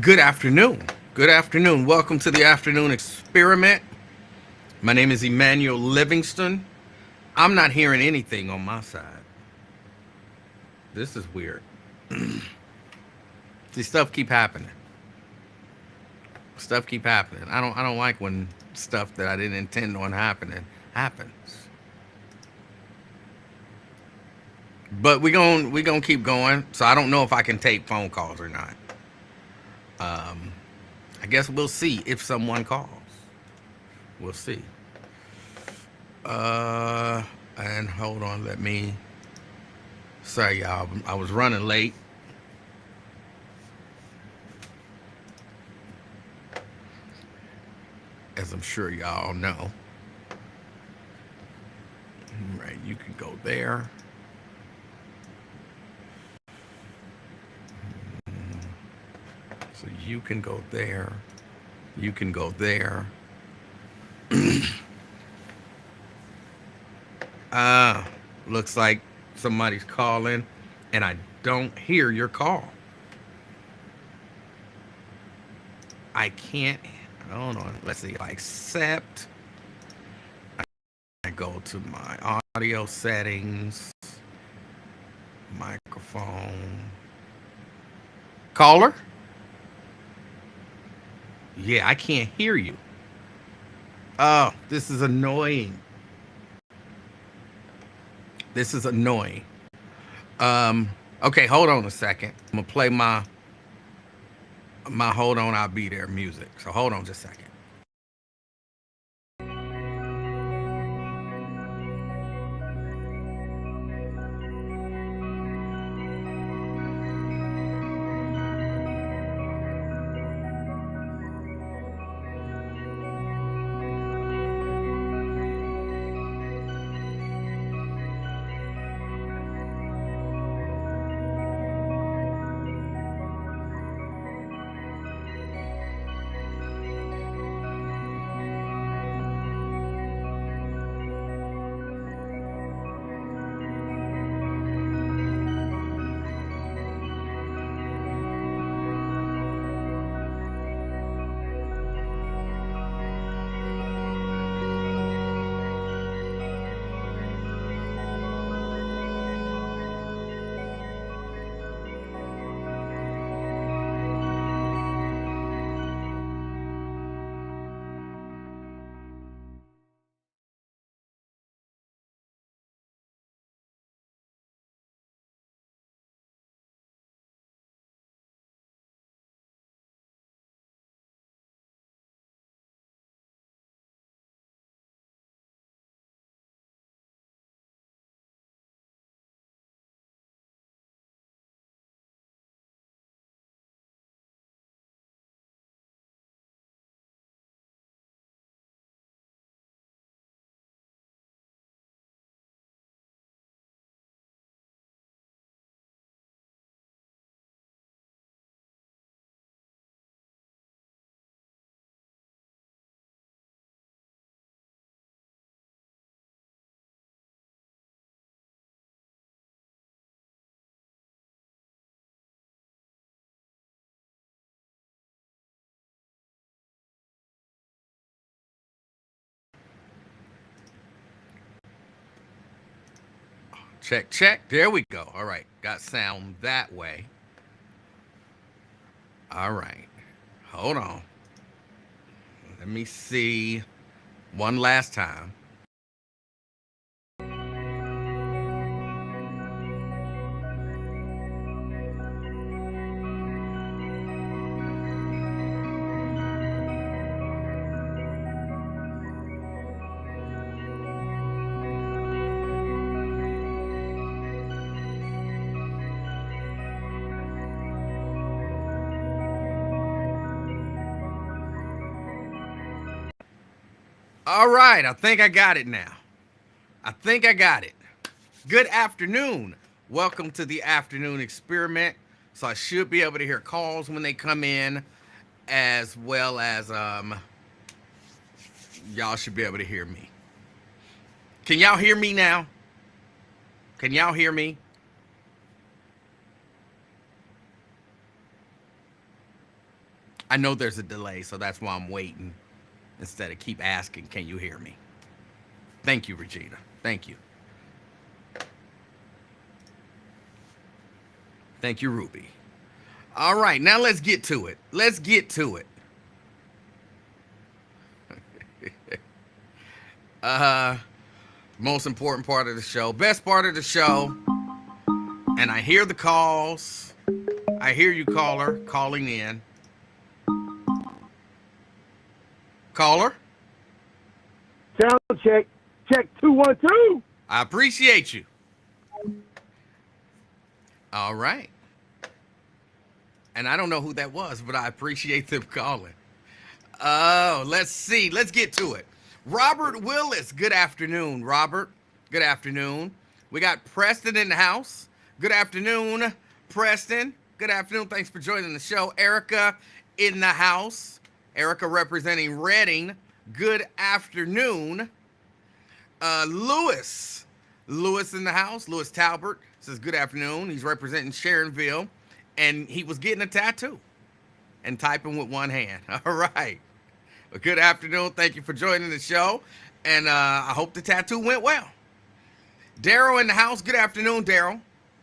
Good afternoon. Good afternoon. Welcome to the afternoon experiment. My name is Emanuel Livingston. I'm not hearing anything on my side. This is weird. See, stuff keep happening. Stuff keep happening. I don't like when stuff that I didn't intend on happening happens. But we gonna keep going. So I don't know if I can take phone calls or not. I guess we'll see if someone calls. We'll see. Uh, and hold on, let me. Sorry, y'all. I was running late. As I'm sure y'all know. Right, you can go there. So you can go there. You can go there. Ah, looks like somebody's calling, and I don't hear your call. I can't. Hold on. Let's see. If I accept. I go to my audio settings, microphone, caller. Yeah, I can't hear you. Oh, this is annoying. This is annoying. Okay, hold on a second. I'm gonna play my hold on, I'll be there music. So hold on just a second. Check, check. There we go. All right. Got sound that way. All right. Hold on. Let me see one last time. All right. I think I got it now. I think I got it. Good afternoon. Welcome to the afternoon experiment. So I should be able to hear calls when they come in, as well as y'all should be able to hear me. Can y'all hear me now? Can y'all hear me? I know there's a delay, so that's why I'm waiting instead of keep asking, can you hear me? Thank you, Regina. Thank you. Thank you, Ruby. All right, now let's get to it. Let's get to it. uh, Most important part of the show, best part of the show, and I hear the calls. I hear you, caller, calling in. Caller? Sound check. Check 212. I appreciate you. All right. And I don't know who that was, but I appreciate them calling. Oh, let's see. Let's get to it. Robert Willis. Good afternoon, Robert. Good afternoon. We got Preston in the house. Good afternoon, Preston. Good afternoon. Thanks for joining the show. Erica in the house. Erica representing Reading. Good afternoon. Lewis. Lewis in the house. Lewis Talbert says good afternoon. He's representing Sharonville. And he was getting a tattoo and typing with one hand. All right. Well, good afternoon. Thank you for joining the show. And I hope the tattoo went well. Daryl in the house. Good afternoon, Daryl.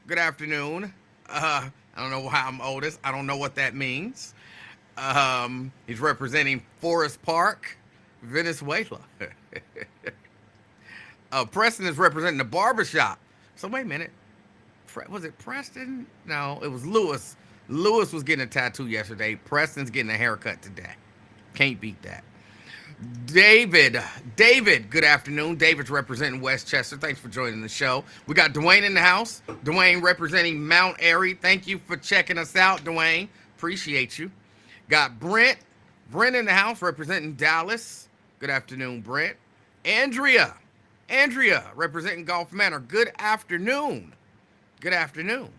Good afternoon. I don't know why I'm oldest. I don't know what that means. He's representing Forest Park, Venezuela. Preston is representing the barbershop. So wait a minute. Was it Preston? No, it was Lewis. Lewis was getting a tattoo yesterday. Preston's getting a haircut today. Can't beat that. David, good afternoon. David's representing Westchester. Thanks for joining the show. We got Dwayne in the house. Dwayne representing Mount Airy. Thank you for checking us out, Dwayne. Appreciate you. Got Brent in the house representing Dallas. Good afternoon, Brent. Andrea representing Gulf Manor. Good afternoon. Good afternoon.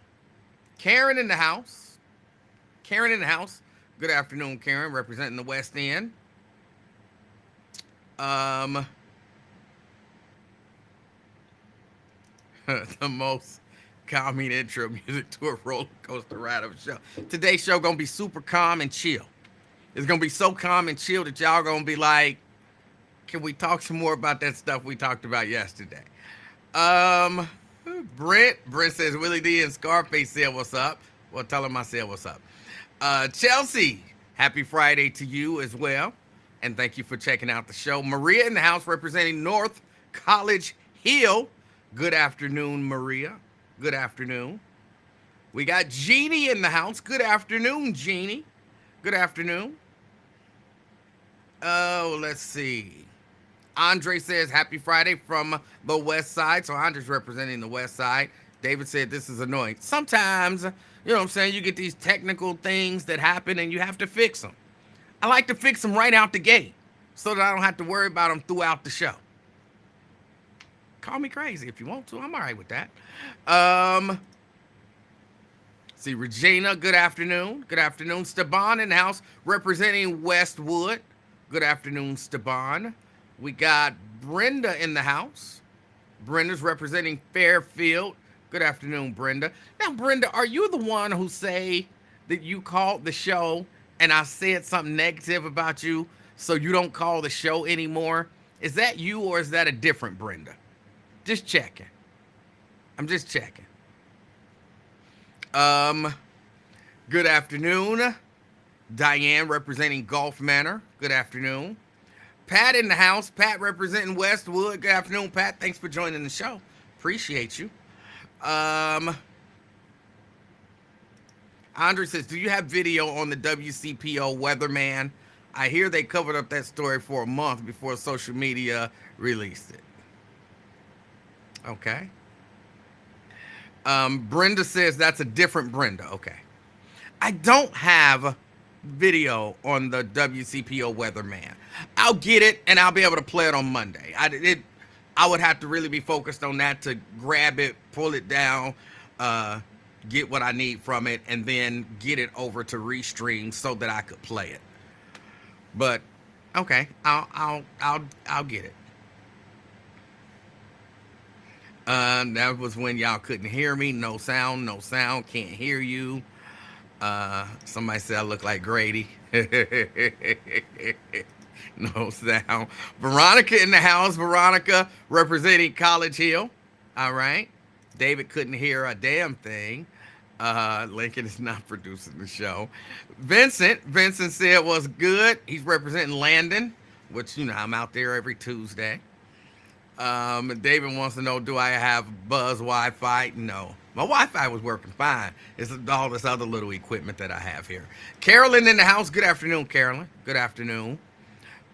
Karen in the house. Good afternoon, Karen, representing the West End. The most calming intro music to a roller coaster ride of a show. Today's show gonna be super calm and chill. It's gonna be so calm and chill that y'all gonna be like, can we talk some more about that stuff we talked about yesterday? Brent says Willie D and Scarface said what's up. Well, tell him I said what's up. Chelsea, happy Friday to you as well. And thank you for checking out the show. Maria in the house representing North College Hill. Good afternoon, Maria. Good afternoon. We got Jeannie in the house. Good afternoon, Jeannie. Good afternoon. Oh, let's see. Andre says happy Friday from the West Side. So Andre's representing the West Side. David said this is annoying. Sometimes, you know what I'm saying, you get these technical things that happen and you have to fix them. I like to fix them right out the gate so that I don't have to worry about them throughout the show. Call me crazy if you want to. I'm all right with that. See, Regina, good afternoon. Good afternoon. Steban in the house representing Westwood. Good afternoon, Steban. We got Brenda in the house. Brenda's representing Fairfield. Good afternoon, Brenda. Now, Brenda, are you the one who say that you called the show and I said something negative about you so you don't call the show anymore? Is that you or is that a different Brenda? Just checking. I'm just checking. Good afternoon. Diane representing Gulf Manor. Good afternoon. Pat in the house. Pat representing Westwood. Good afternoon, Pat. Thanks for joining the show. Appreciate you. Andre says, do you have video on the WCPO weatherman? I hear they covered up that story for a month before social media released it. Okay. Brenda says that's a different Brenda. Okay. I don't have video on the WCPO weatherman. I'll get it and I'll be able to play it on Monday. I would have to really be focused on that to grab it, pull it down, get what I need from it, and then get it over to Restream so that I could play it. But okay, I'll get it. That was when y'all couldn't hear me. No sound, can't hear you. Somebody said I look like Grady. No sound. Veronica in the house. Veronica representing College Hill. All right. David couldn't hear a damn thing. Lincoln is not producing the show. Vincent said was good. He's representing Landon, which, I'm out there every Tuesday. David wants to know, do I have Buzz Wi-Fi? No. My Wi-Fi was working fine. It's all this other little equipment that I have here. Carolyn in the house. Good afternoon, Carolyn. Good afternoon.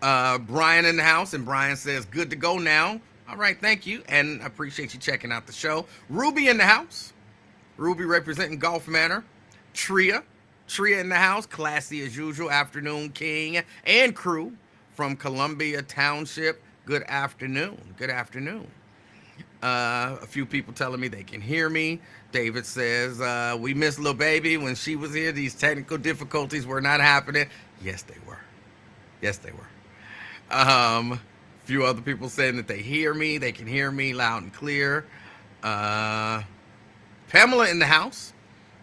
Brian in the house, and Brian says, good to go now. All right, thank you, and I appreciate you checking out the show. Ruby in the house. Ruby representing Golf Manor. Tria in the house. Classy as usual. Afternoon King and crew from Columbia Township. Good afternoon. Good afternoon. A few people telling me they can hear me. David says, we missed Lil Baby when she was here. These technical difficulties were not happening. Yes, they were. Yes, they were. A few other people saying that they hear me. They can hear me loud and clear. Pamela in the house.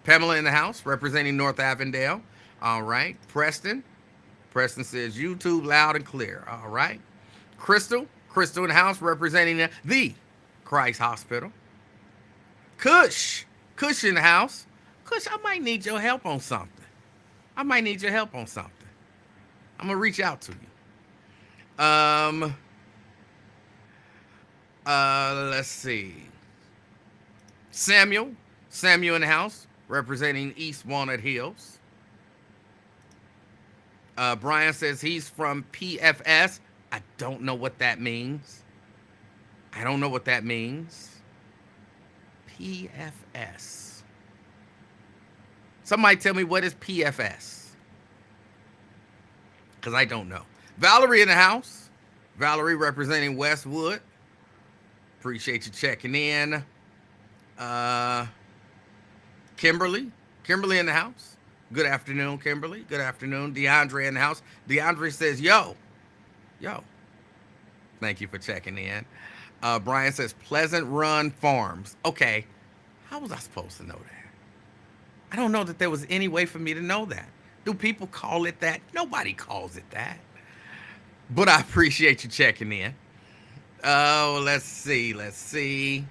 Pamela in the house representing North Avondale. All right. Preston says YouTube loud and clear. All right. Crystal in the house representing the Christ Hospital. Kush in the house. Kush, I might need your help on something. I'm going to reach out to you. Let's see. Samuel in the house representing East Walnut Hills. Brian says he's from PFS. I don't know what that means. PFS. Somebody tell me, what is PFS? Because I don't know. Valerie in the house. Valerie representing Westwood. Appreciate you checking in. Kimberly in the house. Good afternoon, Kimberly. Good afternoon. DeAndre in the house. DeAndre says, yo. Thank you for checking in. Brian says, Pleasant Run Farms. Okay. How was I supposed to know that? I don't know that there was any way for me to know that. Do people call it that? Nobody calls it that. But I appreciate you checking in. Oh, let's see.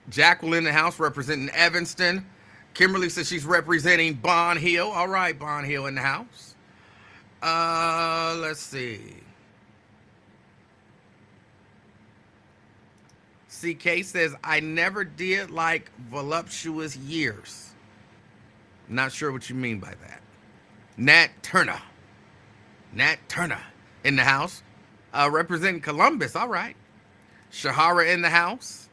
Jacqueline in the house representing Evanston. Kimberly says she's representing Bond Hill. All right, Bond Hill in the house. Let's see. CK says, I never did like voluptuous years. Not sure what you mean by that. Nat Turner in the house. Representing Columbus. All right. Shahara in the house.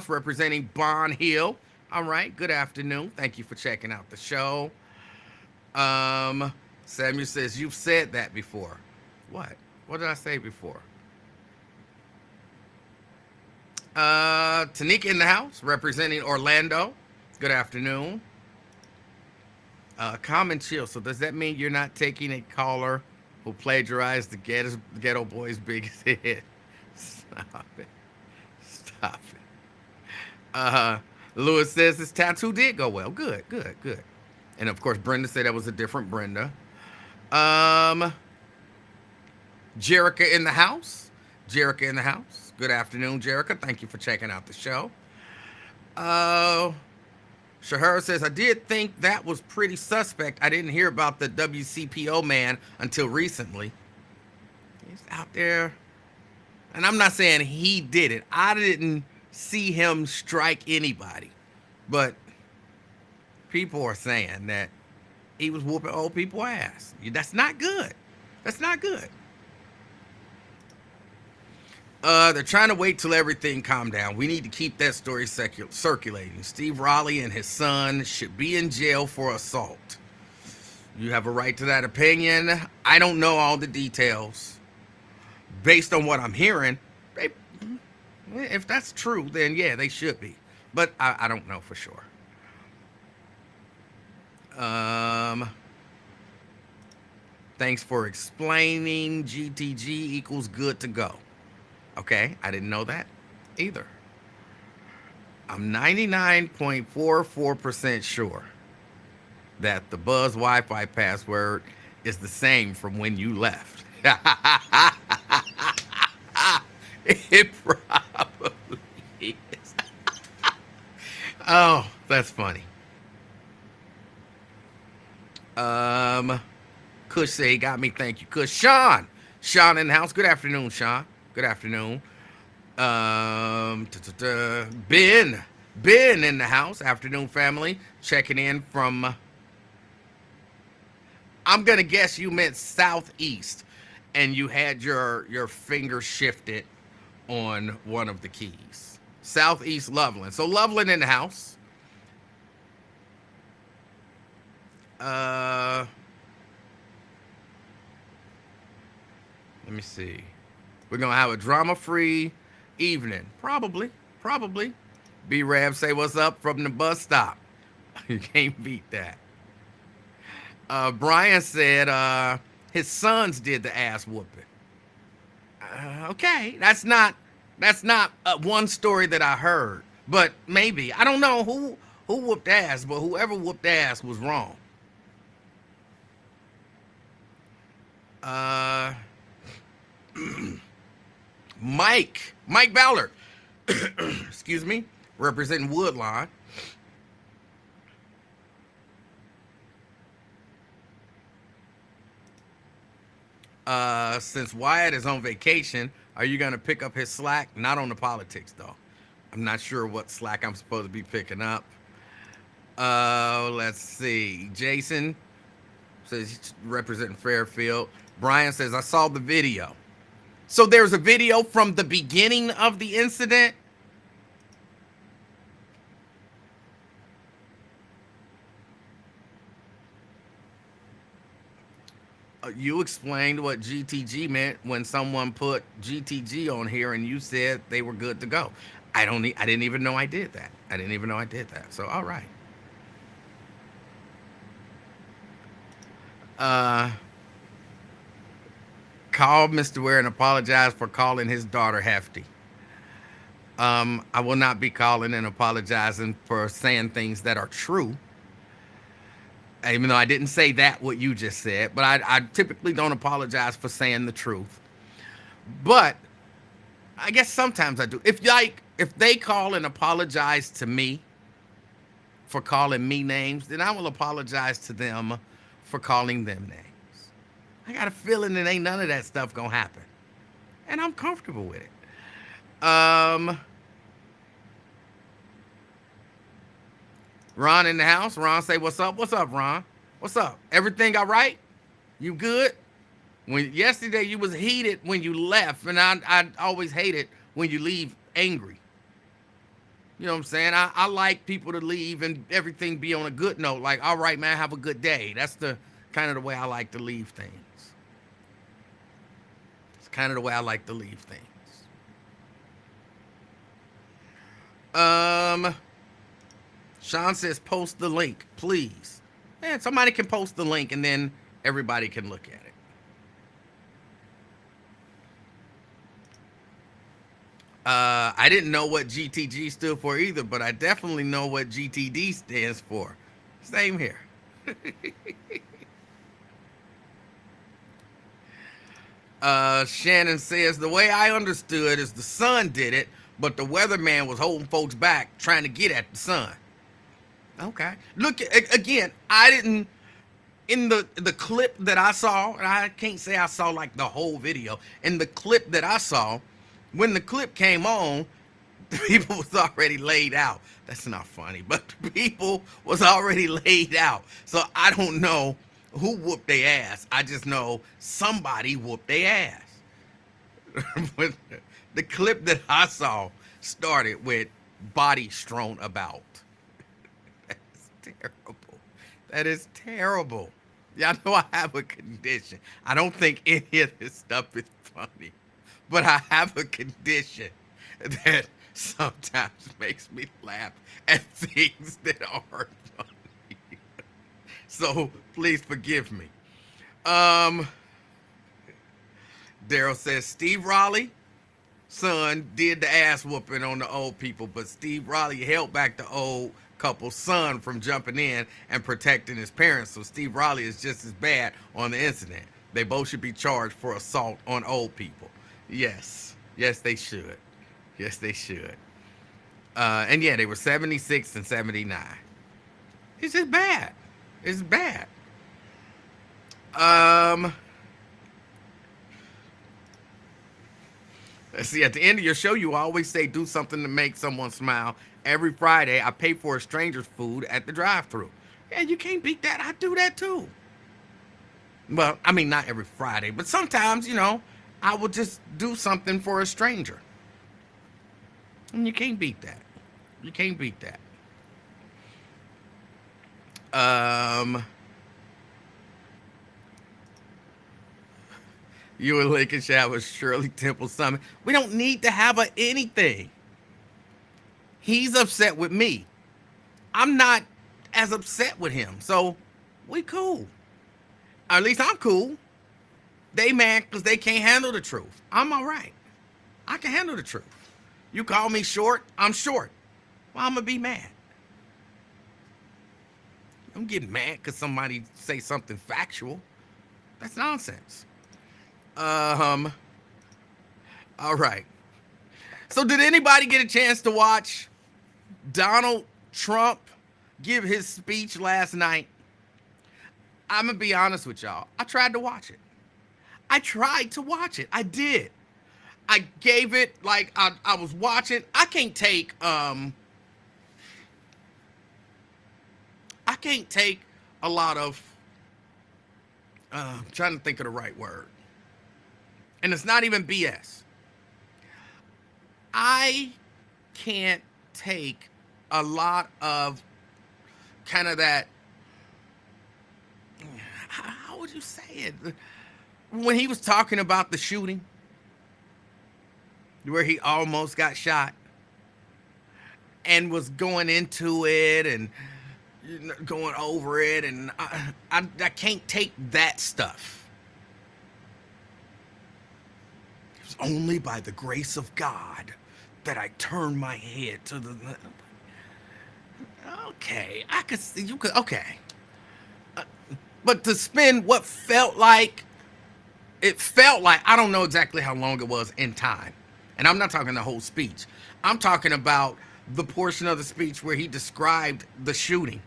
Representing Bond Hill. All right. Good afternoon. Thank you for checking out the show. Samuel says, you've said that before. What? What did I say before? Tanika in the house, representing Orlando. Good afternoon. Calm and chill. So does that mean you're not taking a caller who plagiarized the Ghetto Boys' biggest hit? Stop it. Lewis says this tattoo did go well. Good. And of course, Brenda said that was a different Brenda. Jerica in the house. Good afternoon, Jerica. Thank you for checking out the show. Shahara says, I did think that was pretty suspect. I didn't hear about the WCPO man until recently. He's out there. And I'm not saying he did it. I didn't see him strike anybody. But people are saying that he was whooping old people's ass. That's not good. They're trying to wait till everything calmed down. We need to keep that story circulating. Steve Raleigh and his son should be in jail for assault. You have a right to that opinion. I don't know all the details. Based on what I'm hearing, if that's true, then yeah, they should be. But I don't know for sure. Thanks for explaining. GTG equals good to go. Okay, I didn't know that either. I'm 99.44% sure that the Buzz Wi-Fi password is the same from when you left. It probably is. Oh, that's funny. Um, Kush say he got me. Thank you, Kush. Sean in the house. Good afternoon, Sean. Good afternoon. Ben in the house. Afternoon, family. Checking in from. I'm gonna guess you meant southeast, and you had your finger shifted on one of the keys. Southeast Loveland. So Loveland in the house. Uh, Let me see. We're gonna have a drama-free evening. Probably. B Rab say what's up from the bus stop. You can't beat that. Brian said his sons did the ass whooping. Okay, that's not one story that I heard, but maybe I don't know who whooped ass, but whoever whooped ass was wrong. Uh, Mike Ballard, excuse me, representing Woodlawn. Since Wyatt is on vacation, are you gonna pick up his slack? Not on the politics though. I'm not sure what slack I'm supposed to be picking up. Let's see. Jason says he's representing Fairfield. Brian says I saw the video. So there's a video from the beginning of the incident. You explained what GTG meant when someone put GTG on here, and you said they were good to go. I didn't even know I did that. So all right. Call Mr. Ware and apologize for calling his daughter hefty. I will not be calling and apologizing for saying things that are true. Even though I didn't say that, what you just said, but I typically don't apologize for saying the truth. But I guess sometimes I do. If they call and apologize to me for calling me names, then I will apologize to them for calling them names. I got a feeling that ain't none of that stuff gonna happen, and I'm comfortable with it. Ron in the house. Ron say, what's up? What's up, Ron? What's up? Everything all right? You good? When yesterday you was heated when you left, and I always hate it when you leave angry. You know what I'm saying? I like people to leave and everything be on a good note. Like, all right, man, have a good day. That's the kind of the way I like to leave things. It's kind of the way I like to leave things. Sean says, post the link, please. Man, somebody can post the link and then everybody can look at it. I didn't know what GTG stood for either, but I definitely know what GTD stands for. Same here. Shannon says, the way I understood is the sun did it, but the weatherman was holding folks back trying to get at the sun. Okay. Look, again, I didn't, in the clip that I saw, and I can't say I saw like the whole video, in the clip that I saw, when the clip came on, people was already laid out. That's not funny, but people was already laid out. So I don't know who whooped their ass. I just know somebody whooped their ass. But the clip that I saw started with body strewn about. That's terrible. That is terrible. Y'all know I have a condition. I don't think any of this stuff is funny, but I have a condition that sometimes makes me laugh at things that aren't funny. So please forgive me. Daryl says, Steve Raleigh, son did the ass whooping on the old people, but Steve Raleigh held back the old couple's son from jumping in and protecting his parents. So Steve Raleigh is just as bad on the incident. They both should be charged for assault on old people. Yes. Yes, they should. Yes, they should. And yeah, they were 76 and 79. It's just bad. It's bad. Let's see, at the end of your show, you always say do something to make someone smile. Every Friday, I pay for a stranger's food at the drive-thru. Yeah, you can't beat that. I do that too. Well, I mean, not every Friday, but sometimes, I will just do something for a stranger. And you can't beat that. You can't beat that. You and Lincoln should have a Shirley Temple summit. We don't need to have anything. He's upset with me. I'm not as upset with him. So we cool. Or at least I'm cool. They mad because they can't handle the truth. I'm all right. I can handle the truth. You call me short, I'm short. Well, I'm going to be mad. I'm getting mad because somebody say something factual. That's nonsense. All right. So did anybody get a chance to watch Donald Trump give his speech last night? I'm going to be honest with y'all. I tried to watch it. I did. I gave it, like, I was watching. I can't take a lot of, I'm trying to think of the right word. And it's not even BS. I can't take a lot of kind of that, how would you say it? When he was talking about the shooting, where he almost got shot and was going into it and going over it, and I can't take that stuff. It was only by the grace of God that I turned my head to the... Okay, I could see, you could, okay. But to spend what felt like, I don't know exactly how long it was in time. And I'm not talking the whole speech. I'm talking about the portion of the speech where he described the shooting.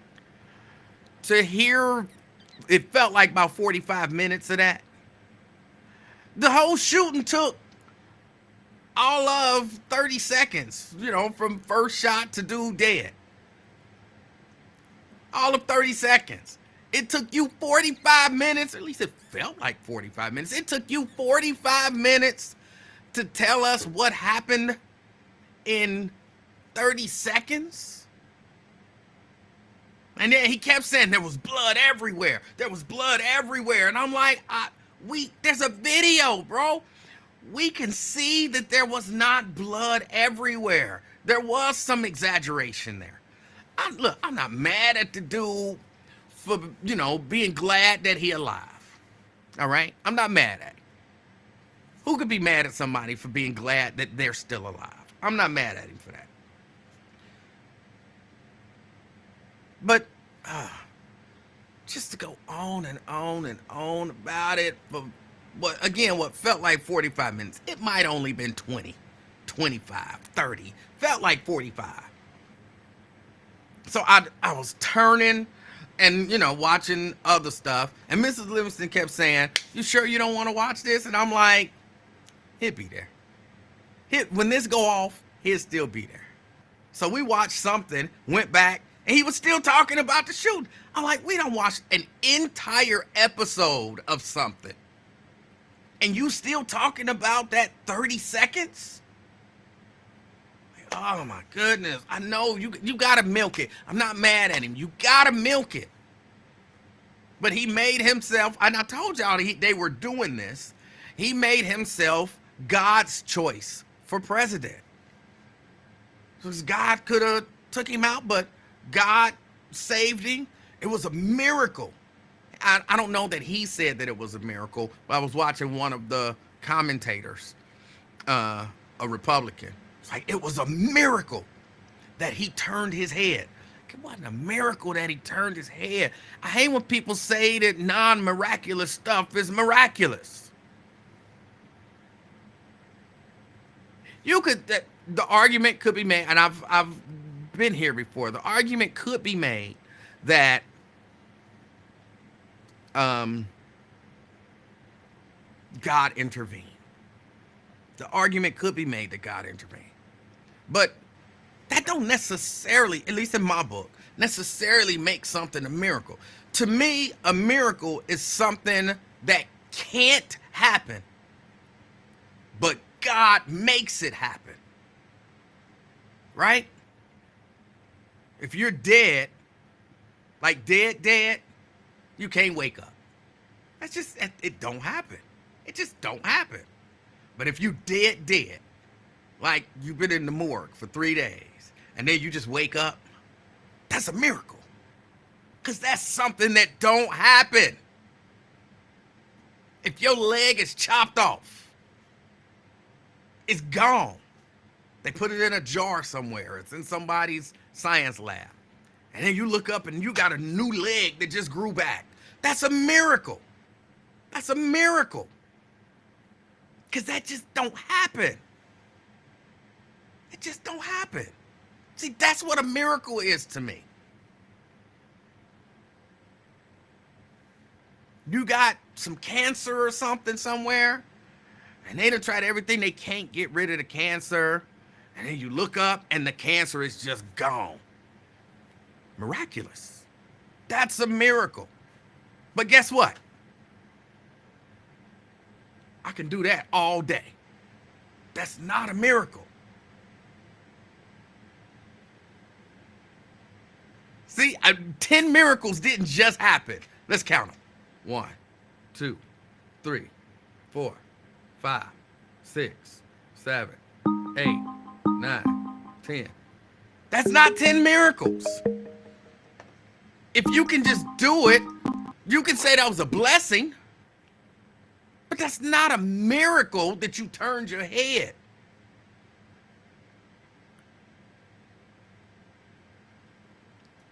To hear, it felt like about 45 minutes of that. The whole shooting took all of 30 seconds, from first shot to dude dead. All of 30 seconds. It took you 45 minutes, at least it felt like 45 minutes. It took you 45 minutes to tell us what happened in 30 seconds? And then he kept saying there was blood everywhere. There was blood everywhere. And I'm like, there's a video, bro. We can see that there was not blood everywhere. There was some exaggeration there. Look, I'm not mad at the dude for, being glad that he alive. All right? I'm not mad at him. Who could be mad at somebody for being glad that they're still alive? I'm not mad at him for that. But just to go on and on and on about it for what felt like 45 minutes. It might only been 20, 25, 30. Felt like 45. So I was turning and, watching other stuff. And Mrs. Livingston kept saying, "You sure you don't want to watch this?" And I'm like, he'll be there. When this go off, he'll still be there. So we watched something, went back, and he was still talking about the shooting. I'm like, we don't watch an entire episode of something, and you still talking about that 30 seconds? Oh my goodness. I know you gotta milk it. I'm not mad at him. You gotta milk it. But he made himself, and I told y'all they were doing this. He made himself God's choice for president. Because God could have took him out, but God saved him. It was a miracle. I don't know that he said that it was a miracle, but I was watching one of the commentators a Republican. It's like it was a miracle that he turned his head. It wasn't a miracle that he turned his head. I hate when people say that non-miraculous stuff is miraculous. The argument could be made, and I've been here before. The argument could be made that God intervened. The argument could be made that God intervened. But that don't necessarily, at least in my book, necessarily make something a miracle. To me, a miracle is something that can't happen, but God makes it happen. Right? If you're dead, like dead, you can't wake up. That's just, it don't happen. It just don't happen. But if you dead, like you've been in the morgue for 3 days, and then you just wake up, that's a miracle. Because that's something that don't happen. If your leg is chopped off, it's gone. They put it in a jar somewhere. It's in somebody's science lab. And then you look up and you got a new leg that just grew back. That's a miracle. That's a miracle. Because that just don't happen. It just don't happen. See, that's what a miracle is to me. You got some cancer or something somewhere, and they done tried everything. They can't get rid of the cancer. And then you look up and the cancer is just gone. Miraculous. That's a miracle. But guess what? I can do that all day. That's not a miracle. See, 10 miracles didn't just happen. Let's count them. 1, 2, 3, 4, 5, 6, 7, 8, 9, 10. That's not 10 miracles. If you can just do it, you can say that was a blessing. But that's not a miracle that you turned your head.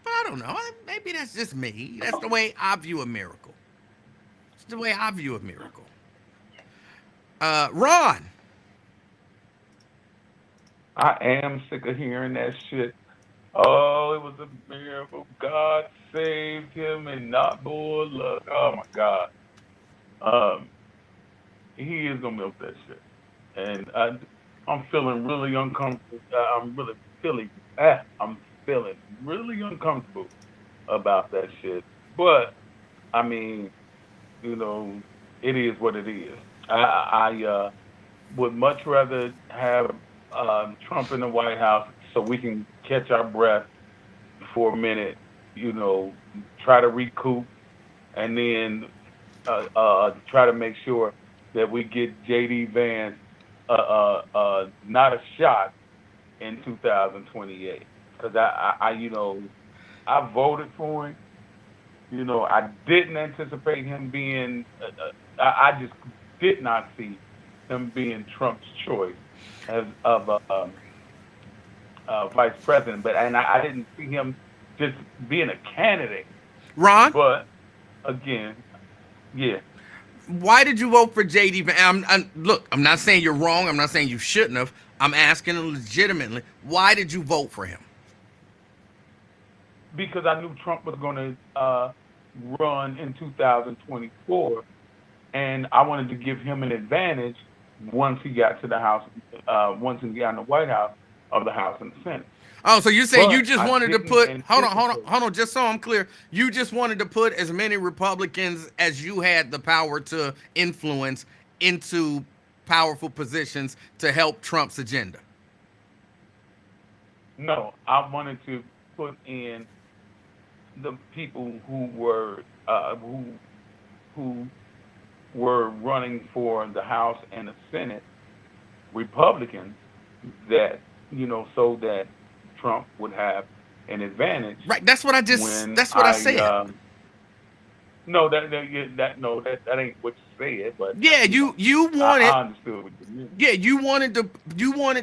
But I don't know. Maybe that's just me. That's the way I view a miracle. It's the way I view a miracle. Ron. I am sick of hearing that shit. Oh, it was a miracle. God saved him and not bull luck. Oh my God. He is gonna milk that shit, and I'm feeling really uncomfortable. I'm feeling really uncomfortable about that shit. But I mean, it is what it is. I would much rather have Trump in the White House so we can catch our breath for a minute, try to recoup, and then try to make sure that we get J.D. Vance not a shot in 2028. Because I voted for him. I didn't anticipate him being. I just did not see him being Trump's choice as of vice president. And I didn't see him just being a candidate. Ron? But again, yeah. Why did you vote for J.D. Vance? Look, I'm not saying you're wrong. I'm not saying you shouldn't have. I'm asking legitimately, why did you vote for him? Because I knew Trump was going to run in 2024, and I wanted to give him an advantage once he got to the House, once he got in the White House, of the House and the Senate. Oh, so you're saying you just wanted to put, hold on, just so I'm clear, you just wanted to put as many Republicans as you had the power to influence into powerful positions to help Trump's agenda. No, I wanted to put in the people who were running for the House and the Senate, Republicans, that so that Trump would have an advantage. Right, that's what I said. No, that ain't what you said, but Yeah, you know, you wanted. I understood what you meant. Yeah, you wanted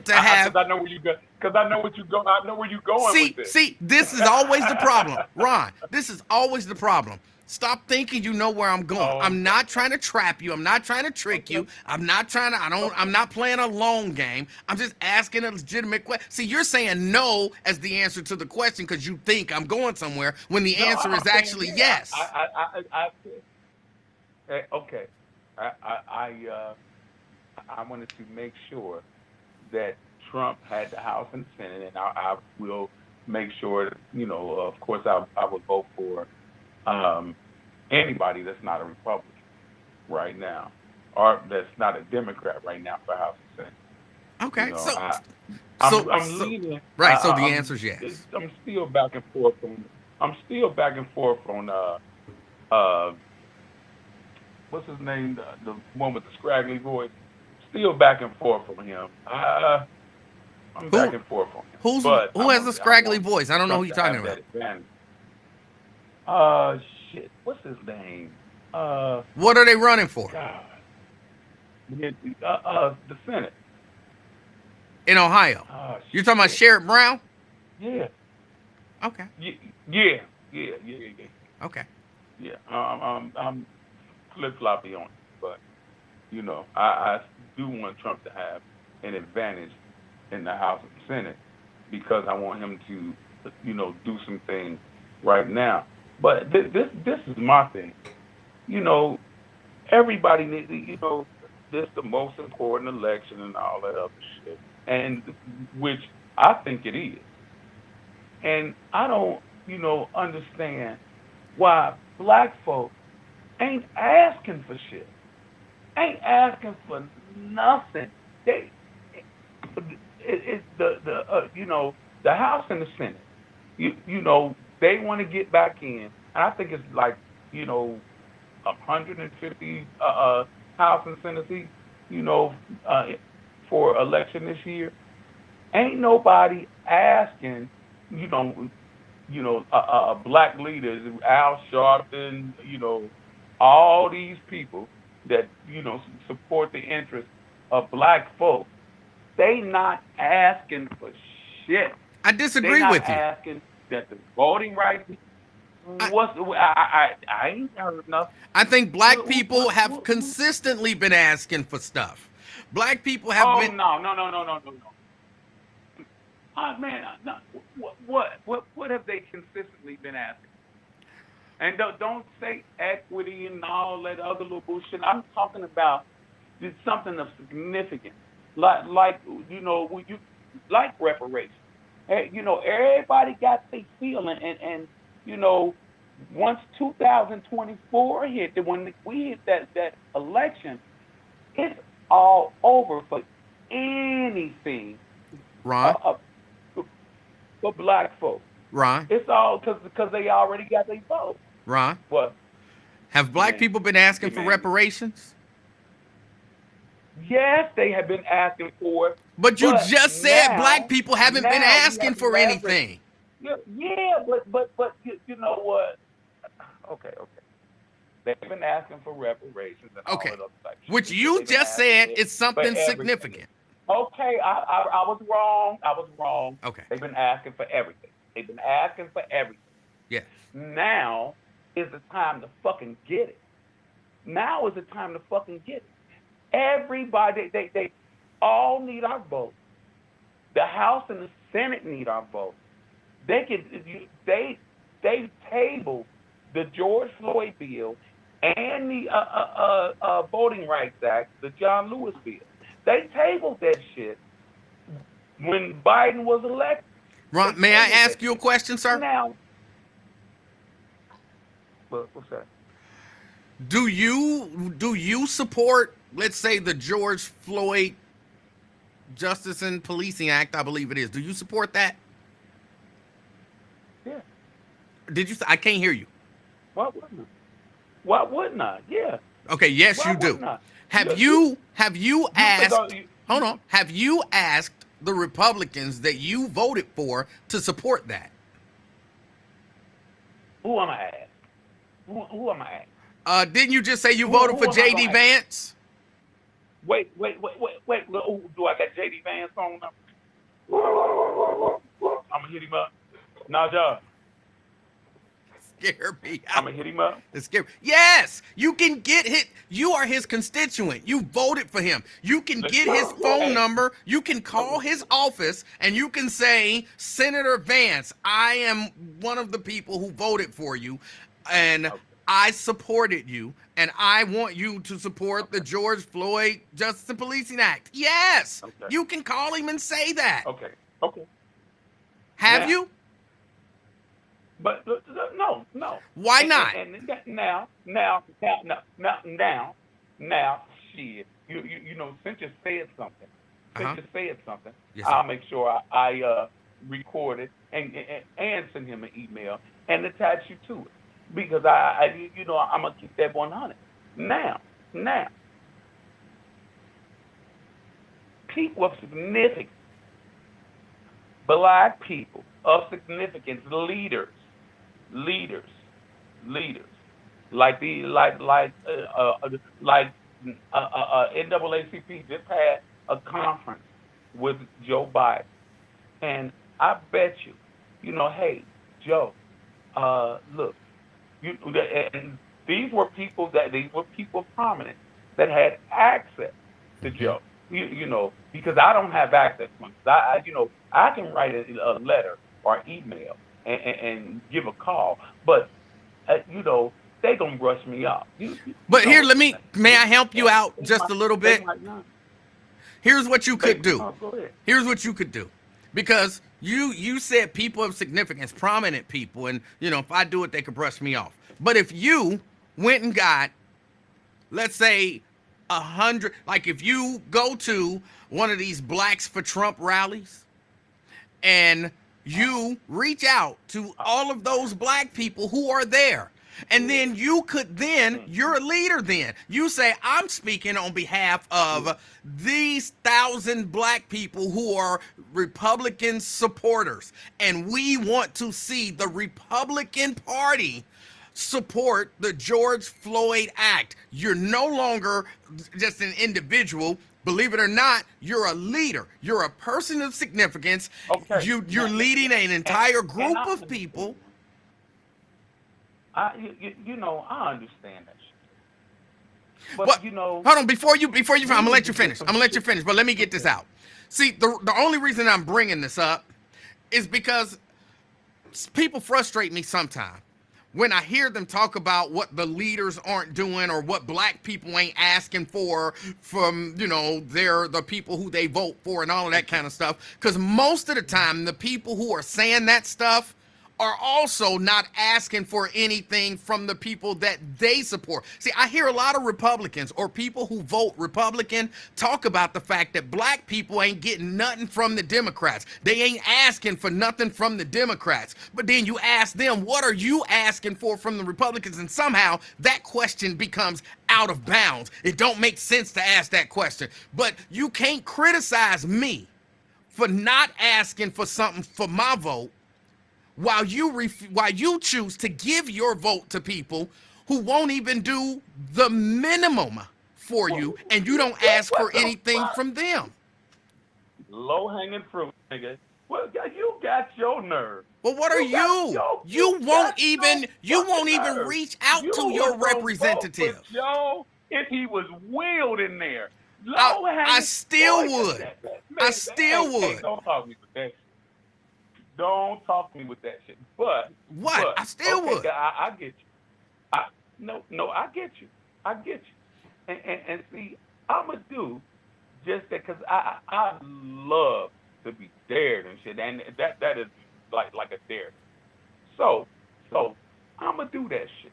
to have. Because I know where you go. Because I know what you go. I know where you going with this. See, this is always the problem, Ron. This is always the problem. Stop thinking you know where I'm going. Oh, I'm not trying to trap you. I'm not trying to trick you. okay. I'm not trying to. I'm not playing a long game. I'm just asking a legitimate question. See, you're saying no as the answer to the question because you think I'm going somewhere when the No, answer I'm is saying actually yeah. yes. Okay. I I wanted to make sure that Trump had the House and the Senate, and I will make sure. Of course, I would vote for um, anybody that's not a Republican right now, or that's not a Democrat right now for House and Senate. Okay, so I so I'm so leaning. right. So the answer is yes. I'm still back and forth on. I'm still back and forth on. Uh what's his name? The one with the scraggly voice. Still back and forth on him. I'm back Who and forth on him. who's But who has a I scraggly want voice? I don't know who Trump you're to talking have about. that advantage. Shit. What's his name? What are they running for God. The Senate. in Ohio? You're talking about Shit. Sherrod Brown? Yeah. Okay. Yeah. Yeah. Okay. Yeah. I'm flip floppy on it, but I do want Trump to have an advantage in the House and Senate because I want him to, do some things right now. But this is my thing. Everybody needs, this is the most important election and all that other shit, and which I think it is. And I don't, understand why black folks ain't asking for shit, ain't asking for nothing. They, it's the House and the Senate. They want to get back in. I think it's like 150 House and Senate seats. Uh, for election this year. Ain't nobody asking. You know, black leaders, Al Sharpton. All these people that support the interests of black folks. They not asking for shit. I They disagree not with you. asking that the voting rights. I, I ain't heard nothing. I think black What, people what, have what, what? consistently been asking for stuff. Black people have Oh been. no. Man, no. What have they consistently been asking? And don't say equity and all that other little bullshit. I'm talking about something of significance, like you like reparations. Hey, everybody got their feeling, and once 2024 hit, when we hit that election, it's all over for anything Ron, uh, for black folks. Ron, It's all because they already got their vote. Ron. What? Have You black mean? people been asking You for mean? reparations? Yes, they have been asking for it. But you just said black people haven't been Now we asking have to for leverage. anything. Yeah, but you know what? Okay. They've been asking for reparations and all Okay. that other type of Which shit. you They've been just asking said it is for something everything. significant. Okay, I was wrong. I was wrong. Okay. They've been asking for everything. They've been asking for everything. Yes. Now is the time to fucking get it. Now is the time to fucking get it. Everybody, they all need our vote. The House and the Senate need our vote. They tabled the George Floyd bill and the Voting Rights Act, the John Lewis bill. They tabled that shit when Biden was elected. Ron, may I ask you a question, sir? Now, what's that? Do you support, let's say, the George Floyd Justice and Policing Act? I believe it is. Do you support that? Yeah. Did you? I can't hear you. Why wouldn't I? Yeah. Okay. Yes, Why you do. wouldn't I? Have You you think asked? Hold on. Have you asked the Republicans that you voted for to support that? Who am I at? Who am I at? Didn't you just say you Who voted for am I J.D. gonna ask? Vance? Wait. Ooh, do I got JD Vance on number? I'm gonna hit him up. Najah, Scare me I'm out. gonna hit him up. It's scary. Yes, you can get hit. You are his constituent. You voted for him. You can get his phone number. You can call his office and you can say, Senator Vance, I am one of the people who voted for you and Okay. I supported you and I want you to support the George Floyd Justice and Policing Act. Yes, Okay. you can call him and say that. Okay. Have Now, you? but no. Why not? And now, shit. You know, since you said something, Yes, sir. I'll make sure I record it and send him an email and attach you to it because I you know I'm gonna keep that 100. Now, people of significance, black people of significance, leaders, like NAACP just had a conference with Joe Biden, and I bet you, you know, hey Joe, look, and these were people prominent that had access to Joe. You know, because I don't have access to him. I can write a letter or email and give a call, but you know, they gonna brush me off. But know here, what I'm may I saying. help you out They just a little they bit? might not. Here's what you could do. Go ahead. Here's what you could do. Because you said people of significance, prominent people, and you know, if I do it, they could brush me off. But if you went and got, let's say, 100, like if you go to one of these Blacks for Trump rallies and you reach out to all of those black people who are there. And then you're a leader then. You say, I'm speaking on behalf of these 1,000 black people who are Republican supporters. And we want to see the Republican Party support the George Floyd Act. You're no longer just an individual. Believe it or not, you're a leader. You're a person of significance. Okay. You're leading an entire group of people. You know, I understand that shit. But What? you know, Hold on, before you, I'm gonna let you finish. But let me get this out. See, the only reason I'm bringing this up is because people frustrate me sometimes when I hear them talk about what the leaders aren't doing or what black people ain't asking for from, you know, the people who they vote for and all of that kind of stuff. Because most of the time, the people who are saying that stuff are also not asking for anything from the people that they support. See, I hear a lot of Republicans or people who vote Republican talk about the fact that black people ain't getting nothing from the Democrats. They ain't asking for nothing from the Democrats. But then you ask them, what are you asking for from the Republicans? And somehow that question becomes out of bounds. It don't make sense to ask that question. But you can't criticize me for not asking for something for my vote while you choose to give your vote to people who won't even do the minimum for you, and you don't ask for anything from them. low hanging fruit, nigga. Well, you got your nerve. Well, what are you? You won't even reach out to your representative. Joe, if he was wheeled in there, I still would. I still would. Hey, don't talk to me with that shit. Don't talk to me with that shit. But what? I still would. I get you. No, I get you. And see, I'ma do just that because I love to be dared and shit, and that is like a dare. So I'ma do that shit.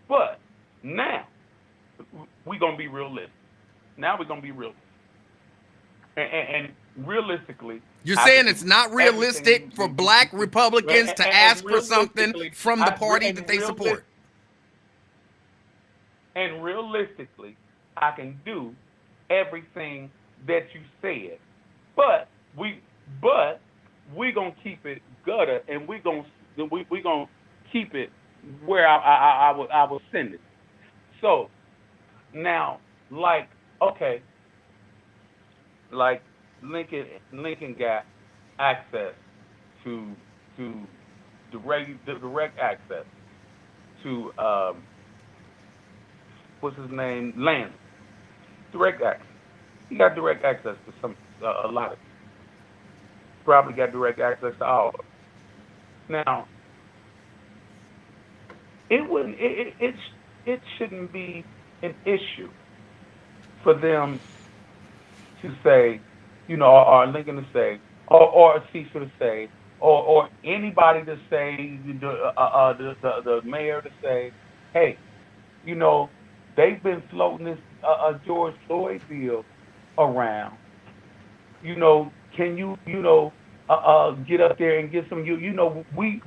But now we gonna be realistic. And realistically, you're saying it's not realistic for black Republicans to ask for something from the party that they support. And realistically, I can do everything that you said, but we gonna keep it gutter, and we gonna keep it where I will send it. So now, like, okay, like Lincoln got access to direct access to what's his name, land, direct access. He got direct access to some a lot of people. Probably got direct access to all of them. Now, it wouldn't it shouldn't be an issue for them to say, or Lincoln to say, or Cecil to say, or anybody to say, the mayor to say, hey, you know, they've been floating this George Floyd bill around. Can get up there and get some, we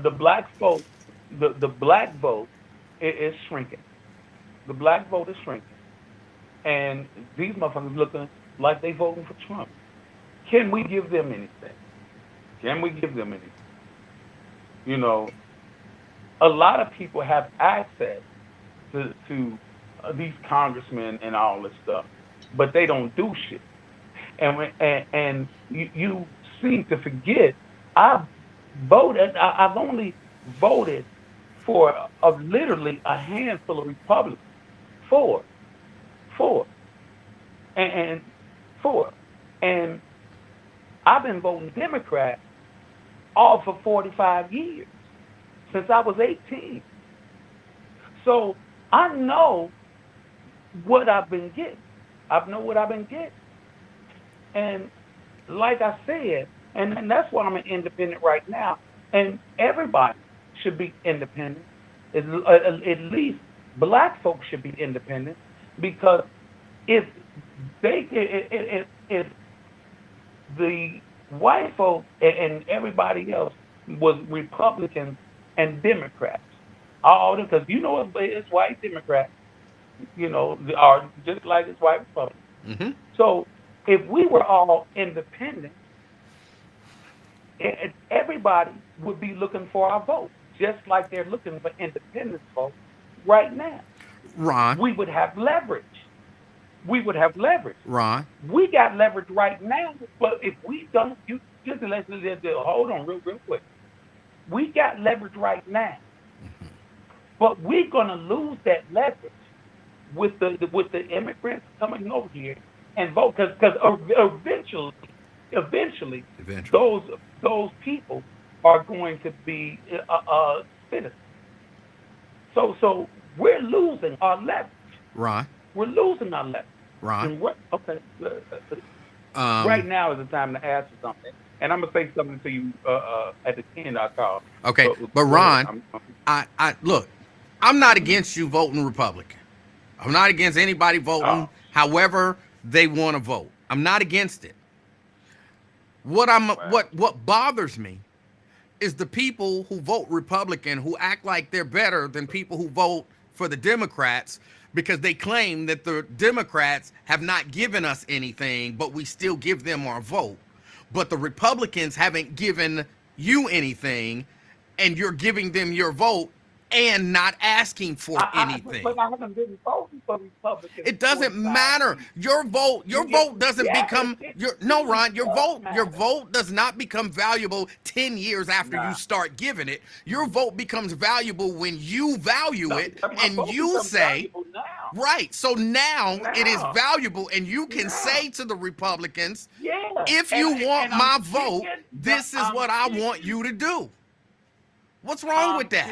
the black vote, the black vote is shrinking. The black vote is shrinking. And these motherfuckers looking like they voting for Trump. Can we give them anything? Can we give them anything? A lot of people have access to these congressmen and all this stuff, but they don't do shit. And you seem to forget. I've I've only voted for literally a handful of Republicans. Four, four, and four, and I've been voting Democrat all for 45 years since I was 18. So I know what I've been getting. I know what I've been getting. And like I said, and that's why I'm an independent right now. And everybody should be independent. At least black folks should be independent, because if if the white folks and everybody else was Republicans and Democrats, all because it's white Democrats, are just like it's white Republicans. Mm-hmm. So if we were all independent, everybody would be looking for our vote, just like they're looking for independent votes right now. Ron. We would have leverage. We would have leverage. Ron. We got leverage right now, but if we don't, let's hold on real quick. We got leverage right now, but we're gonna lose that leverage with the immigrants coming over here and vote, because eventually those people are going to be citizens. So we're losing our leverage. Ron. We're losing our leverage. Ron. Okay. Right now is the time to ask you something, and I'm gonna say something to you at the end. I call. Okay, but Ron, I look. I'm not against you voting Republican. I'm not against anybody voting however they want to vote. I'm not against it. What bothers me is the people who vote Republican who act like they're better than people who vote for the Democrats, because they claim that the Democrats have not given us anything, but we still give them our vote. But the Republicans haven't given you anything, and you're giving them your vote and not asking for anything. But I haven't been voting for Republicans. It doesn't matter. Your vote doesn't become Ron, your vote does not become valuable 10 years after you start giving it. Your vote becomes valuable when you value it and you say, right. So now it is valuable, and you can say to the Republicans, if you want my vote, this is what I want you to do. What's wrong with that?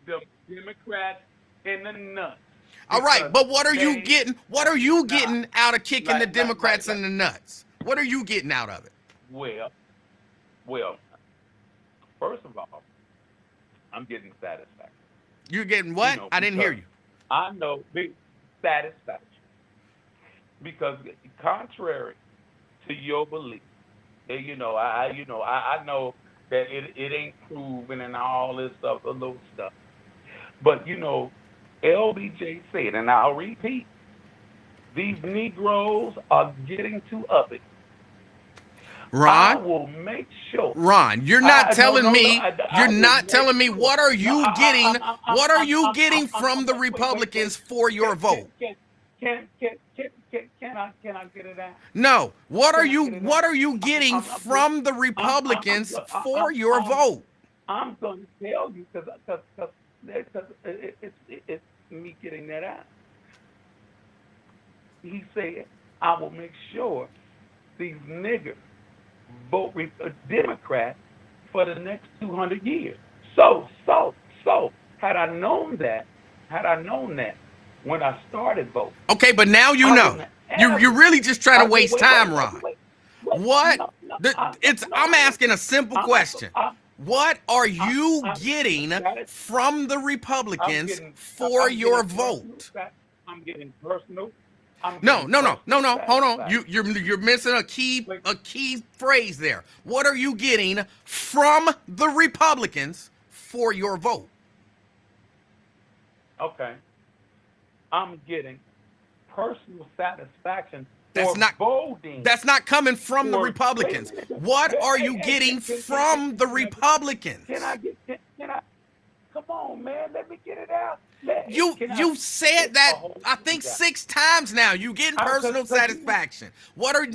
The Democrats in the nuts. All right, but what are you getting? What are you getting out of kicking the Democrats in the nuts? What are you getting out of it? Well, first of all, I'm getting satisfaction. You're getting what? I didn't hear you. I know big satisfaction, because contrary to your belief, I know that it ain't proven and all this stuff, a little stuff. But, LBJ said, and I'll repeat, these Negroes are getting too uppity. I Ron, will make sure. Ron, you're not No, telling no, no. me, you're I will not make telling me sure. what are No, you getting, what are you getting from the wait. Republicans for your vote? Can I get it out? No, Can I get it out? what are you getting from the I'm Republicans for your vote? I'm going to tell you because it's me getting that out. He said, I will make sure these niggers vote Democrat for the next 200 years. So, had I known that when I started voting, Okay, but now you I know. wouldn't have You're ever. really just trying I to waste time, Ron. wait. What? No, I'm asking a simple question. I'm, What are I'm, you I'm, getting got it. from the I'm Republicans getting, for I'm getting your personal. vote? I'm getting personal. I'm No, getting no, no, no, personal no. Hold on. satisfaction. You're missing Wait, a key phrase there. What are you getting from the Republicans for your vote? okay. I'm getting personal satisfaction That's for not voting that's not coming from the for. Wait a Republicans. minute. What are you Hey, getting from the can I Republicans? get? Can I? Come on, man. Let me get it out. Can I? You said that Hold I on, think 6 times now. You getting personal cause satisfaction. What are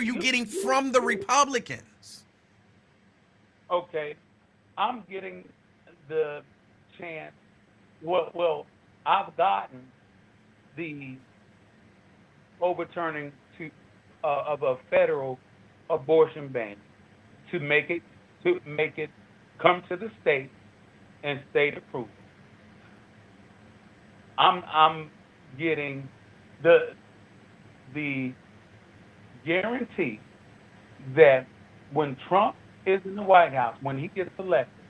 you getting from the Republicans? okay. I'm getting the chance. Well, I've gotten the overturning of a federal abortion ban to make it come to the state and state approval. I'm getting the guarantee that when Trump is in the White House, when he gets elected,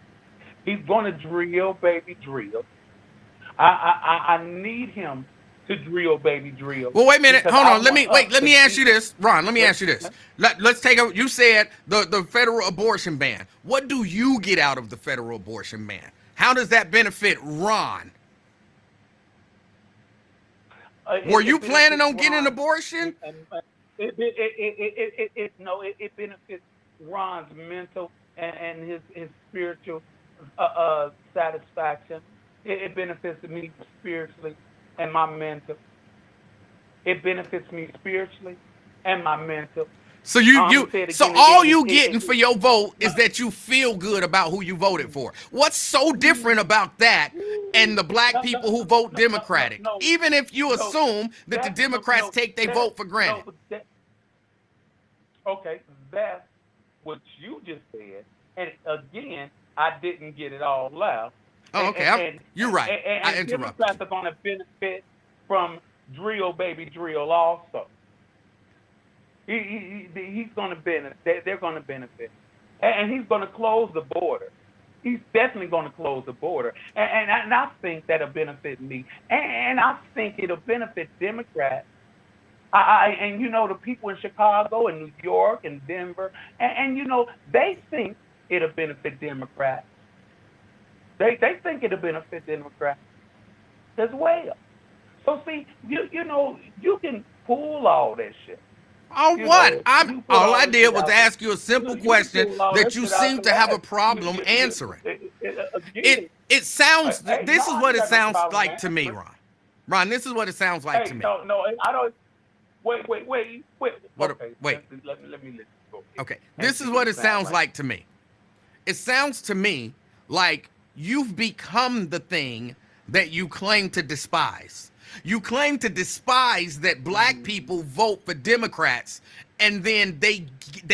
he's going to drill, baby, drill. I need him to drill, baby, drill, Well, wait a minute. because Hold I on. want us Let to me ask be. you this, Ron. Let me Wait, ask you this. Let's take a. You said the federal abortion ban. What do you get out of the federal abortion ban? How does that benefit Ron? Were you It planning benefits on getting an Ron. abortion? It benefits Ron's mental and his spiritual satisfaction. It benefits me spiritually and my mental. It benefits me spiritually and my mental. So I'm gonna say it so again. all you getting for your vote is that you feel good about who you voted for. What's so different about that and the black No, people who vote no, no, no, Democratic? no, Even if you no. assume that the That no, Democrats no, take their that vote for granted. no, that okay. That's what you just said. And again, I didn't get it all out. Oh, okay. You're right. I And interrupted Democrats you. are going to benefit from drill, baby, drill also. He's going to benefit. They're going to benefit, and he's going to close the border. He's definitely going to close the border, and I think that'll benefit me, and I think it'll benefit Democrats. And the people in Chicago and New York and Denver, and they think it'll benefit Democrats. They think it'll benefit Democrats as well. So see, you can pull all that shit. Oh, what? You put All all I this did shit was out there. ask you a simple You can question pull all that that you shit out seem the to have a ass. problem answering. Again, It sounds. hey, no, This is I what ain't it got no sounds problem like to me, answering. Ron. Ron, this is what it sounds like to Hey, me. no, I don't. Wait. What? Okay, Wait. let me let you go. Okay. And This see is what what it it sounds sounds like to me. It sounds to me like you've become the thing that you claim to despise. You claim to despise that black people vote for Democrats, and then they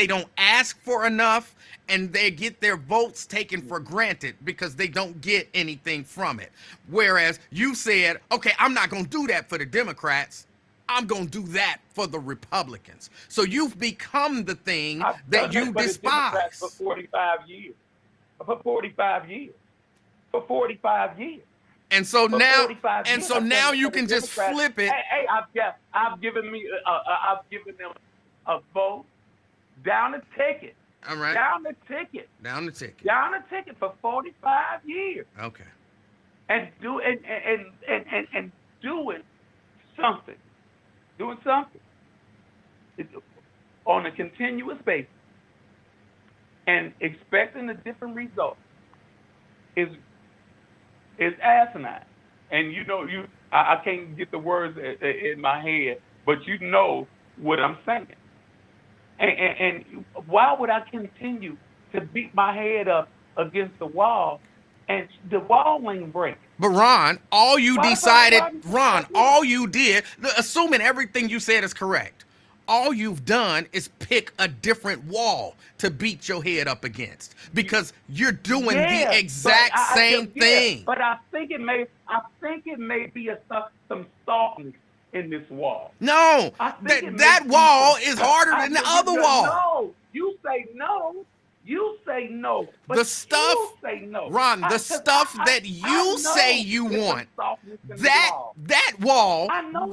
don't ask for enough, and they get their votes taken for granted because they don't get anything from it. Whereas you said, okay, I'm not going to do that for the Democrats. I'm going to do that for the Republicans. So you've become the thing I've that done you that for the Democrats for despise. 45 years. For 45 years. For 45 years. And so For now, 45 and years, so I've done now it you for the can just Democrats. flip it. Hey, I've given them a vote down the ticket. All right. Down the ticket. Down the ticket. Down the ticket for 45 years. Okay. And doing something. Doing something. On a continuous basis. and expecting a different result is asinine. And I can't get the words in my head, but you know what I'm saying. And why would I continue to beat my head up against the wall and the wall ain't breaking? But Ron, all you Why decided, do Ron, all you did, assuming everything you said is correct, all you've done is pick a different wall to beat your head up against because you're doing the exact same thing. But I think it may be some softness in this wall. No, that wall is harder than the other wall. No, you say no. You say no. But the stuff, you say no. Ron, the stuff that you say you want, that wall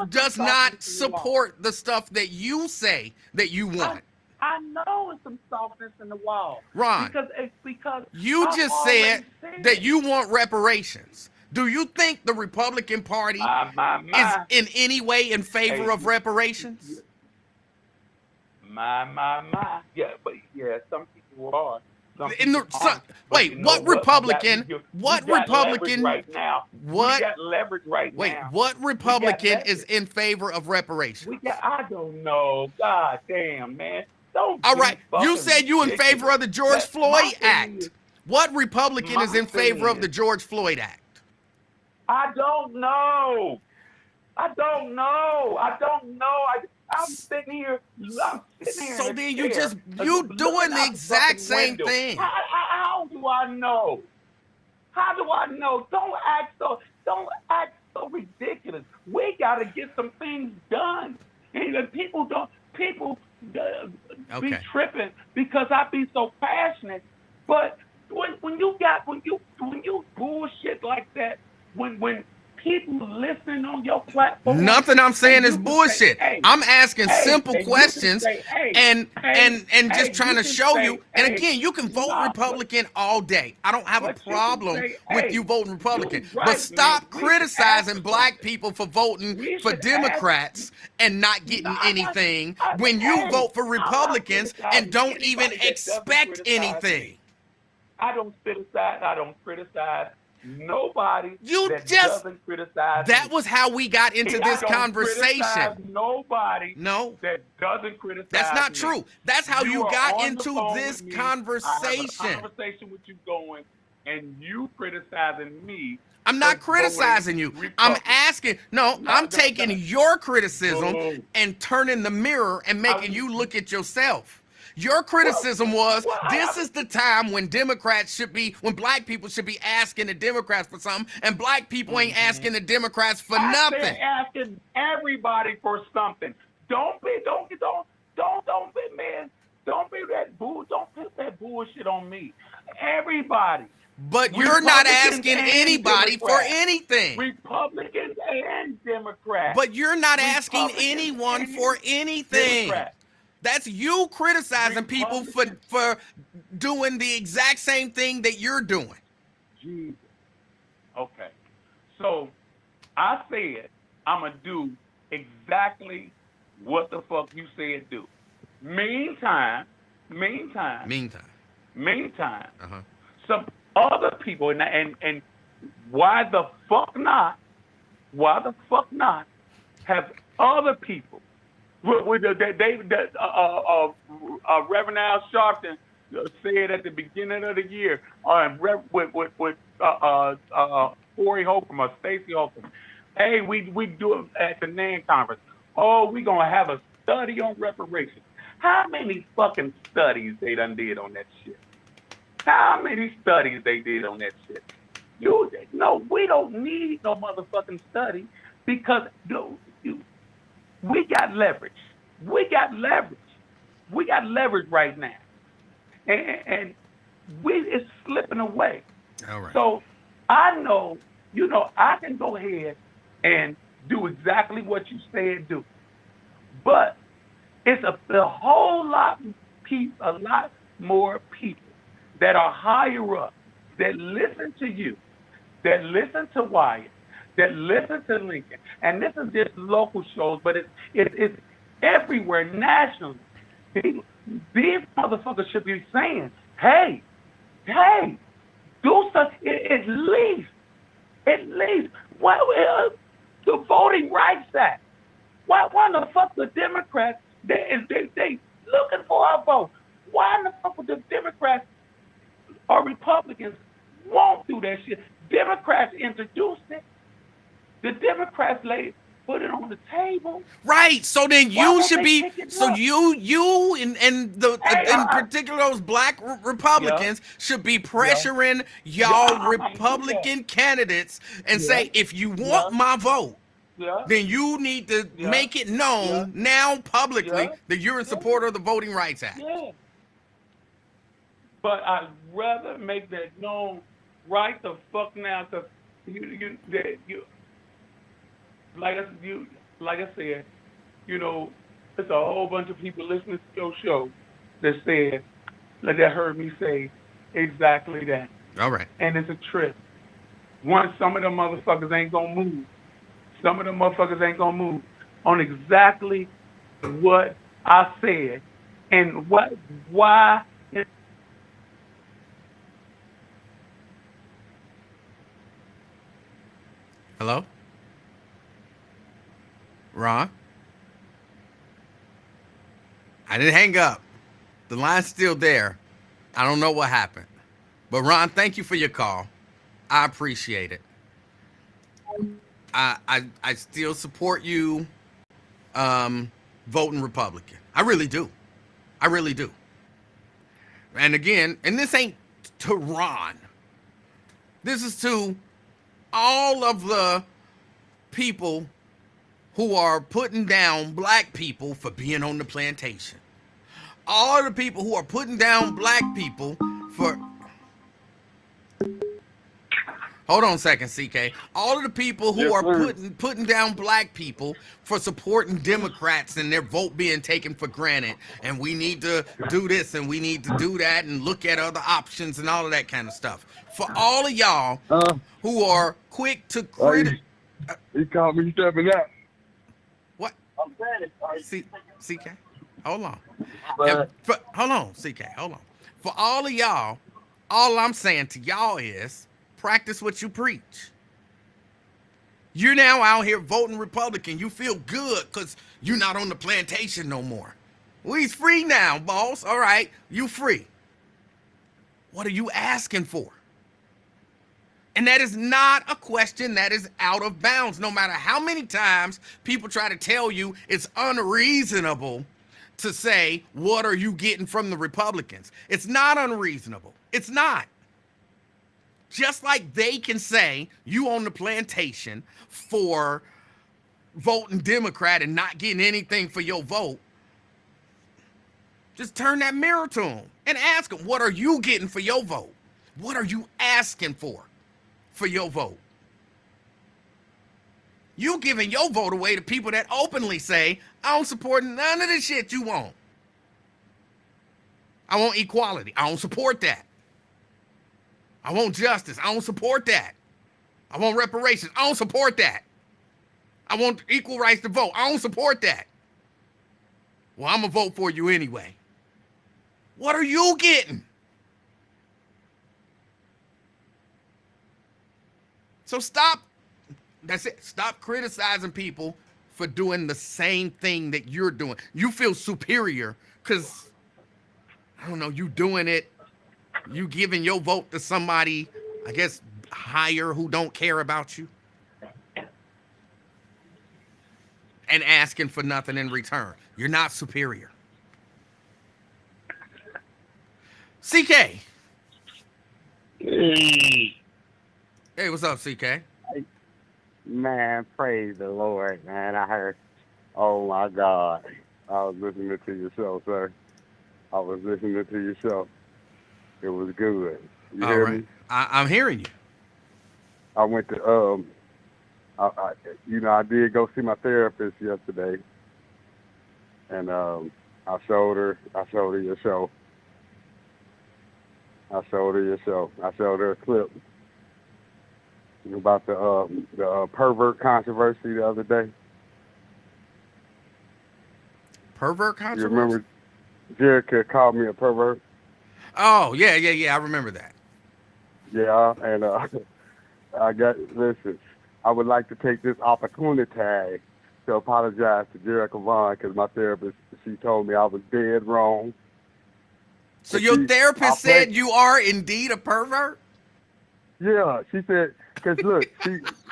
does not support the stuff that you say that you want. I know it's some softness in the wall. Ron, because you just said that you want reparations. Do you think the Republican Party is in any way in favor of reparations? Yeah, but some people are. What Republican? What Republican right now? What? We got leverage right wait, now. what Republican is in favor of reparations? I don't know. God damn, man. Don't. All right, you said you in favor of the George Floyd Act. What Republican is in favor of the George Floyd Act? I don't know. I'm sitting here. So then you doing the exact same thing. How do I know? How do I know? Don't act so ridiculous. We got to get some things done, and people be tripping because I be so passionate. But when you bullshit like that, when people listening on your platform, nothing I'm saying is bullshit. I'm asking simple questions and just trying to show you. And again, you can vote Republican all day. I don't have a problem with you voting Republican. But stop criticizing black people for voting for Democrats and not getting anything when you vote for Republicans and don't even expect anything. I don't criticize nobody doesn't criticize that me. Was how we got into this conversation. Nobody no that doesn't criticize that's not me. True. That's how you got into this conversation. I have a conversation with you going and you criticizing me. I'm not criticizing you. I'm asking. I'm taking your criticism and turning the mirror and making you look at yourself. Your criticism was this is the time when when black people should be asking the Democrats for something, and black people ain't asking the Democrats for nothing. They're asking everybody for something. Don't be don't put that bullshit on me. Everybody. But you're not asking anybody for anything. Republicans and Democrats. But you're not asking anyone for anything. Democrats. That's you criticizing people for doing the exact same thing that you're doing. Jesus. Okay. So I said I'm going to do exactly what the fuck you said do. Meantime, some other people, and why the fuck not have other people Reverend Al Sharpton said at the beginning of the year with Corey Holcomb or Stacey Holcomb, hey, we do it at the NAN conference. Oh, we gonna have a study on reparations. How many fucking studies they done did on that shit? How many studies they did on that shit? We don't need no motherfucking study because we got leverage. We got leverage right now. And it's slipping away. All right. So I know, I can go ahead and do exactly what you said do. But it's a whole lot more people that are higher up that listen to you, that listen to Wyatt, that listen to Lincoln. And this is just local shows, but it's everywhere nationally. These motherfuckers should be saying, hey, do something. At least, why the Voting Rights Act? Why the fuck the Democrats they looking for our vote? Why in the fuck would the Democrats or Republicans won't do that shit? Democrats introduced it. The Democrats put it on the table. Right. So then Why you won't should they be. pick it So up? you and the Hey, in particular those black Republicans should be pressuring y'all I might do that. Republican candidates and Yeah. say, if you want my vote, Yeah. then you need to Yeah. make it known now publicly Yeah. that you're in support of the Voting Rights Act. Yeah. But I'd rather make that known right the fuck now, because you like I said, there's a whole bunch of people listening to your show that heard me say exactly that. All right. And it's a trip. Some of them motherfuckers ain't gonna move. Some of them motherfuckers ain't gonna move on exactly what I said and why. Hello? Ron? I didn't hang up. The line's still there. I don't know what happened. But Ron, thank you for your call. I appreciate it. I still support you voting Republican. I really do. I really do. And again, and this ain't to Ron. This is to all of the people who are putting down black people for being on the plantation. All of the people who are putting down black people for... Hold on a second, CK. All of the people who are putting down black people for supporting Democrats and their vote being taken for granted, and we need to do this and we need to do that and look at other options and all of that kind of stuff. For all of y'all who are quick to criticize... He caught me stepping out. What? I'm saying CK, hold on. But Hold on, CK, hold on. For all of y'all, all I'm saying to y'all is practice what you preach. You're now out here voting Republican. You feel good because you're not on the plantation no more. Well, he's free now, boss. All right, you free. What are you asking for? And that is not a question that is out of bounds. No matter how many times people try to tell you it's unreasonable to say, what are you getting from the Republicans? It's not unreasonable. It's not. Just like they can say you on the plantation for voting Democrat and not getting anything for your vote, just turn that mirror to them and ask them, what are you getting for your vote? What are you asking for your vote? You giving your vote away to people that openly say, I don't support none of the shit you want. I want equality. I don't support that. I want justice. I don't support that. I want reparations. I don't support that. I want equal rights to vote. I don't support that. Well, I'm going to vote for you anyway. What are you getting? So stop. That's it. Stop criticizing people for doing the same thing that you're doing. You feel superior because, I don't know, you doing it. You giving your vote to somebody, I guess, higher who don't care about you. And asking for nothing in return. You're not superior. CK. hey, Hey, what's up, CK? man, praise the Lord, man. I heard, oh my God. I was listening to your show, sir. I was listening to your show. It was good. You All hear right. me? I'm hearing you. I went to I did go see my therapist yesterday, and I showed her your show. I showed her a clip about the pervert controversy the other day. Pervert controversy? You remember Jerica called me a pervert? Oh, yeah, yeah, yeah. I remember that. Yeah, and listen, I would like to take this opportunity to apologize to Jericho Vaughn because my therapist, she told me I was dead wrong. So And your I therapist played, said you are indeed a pervert? yeah, she said, because look,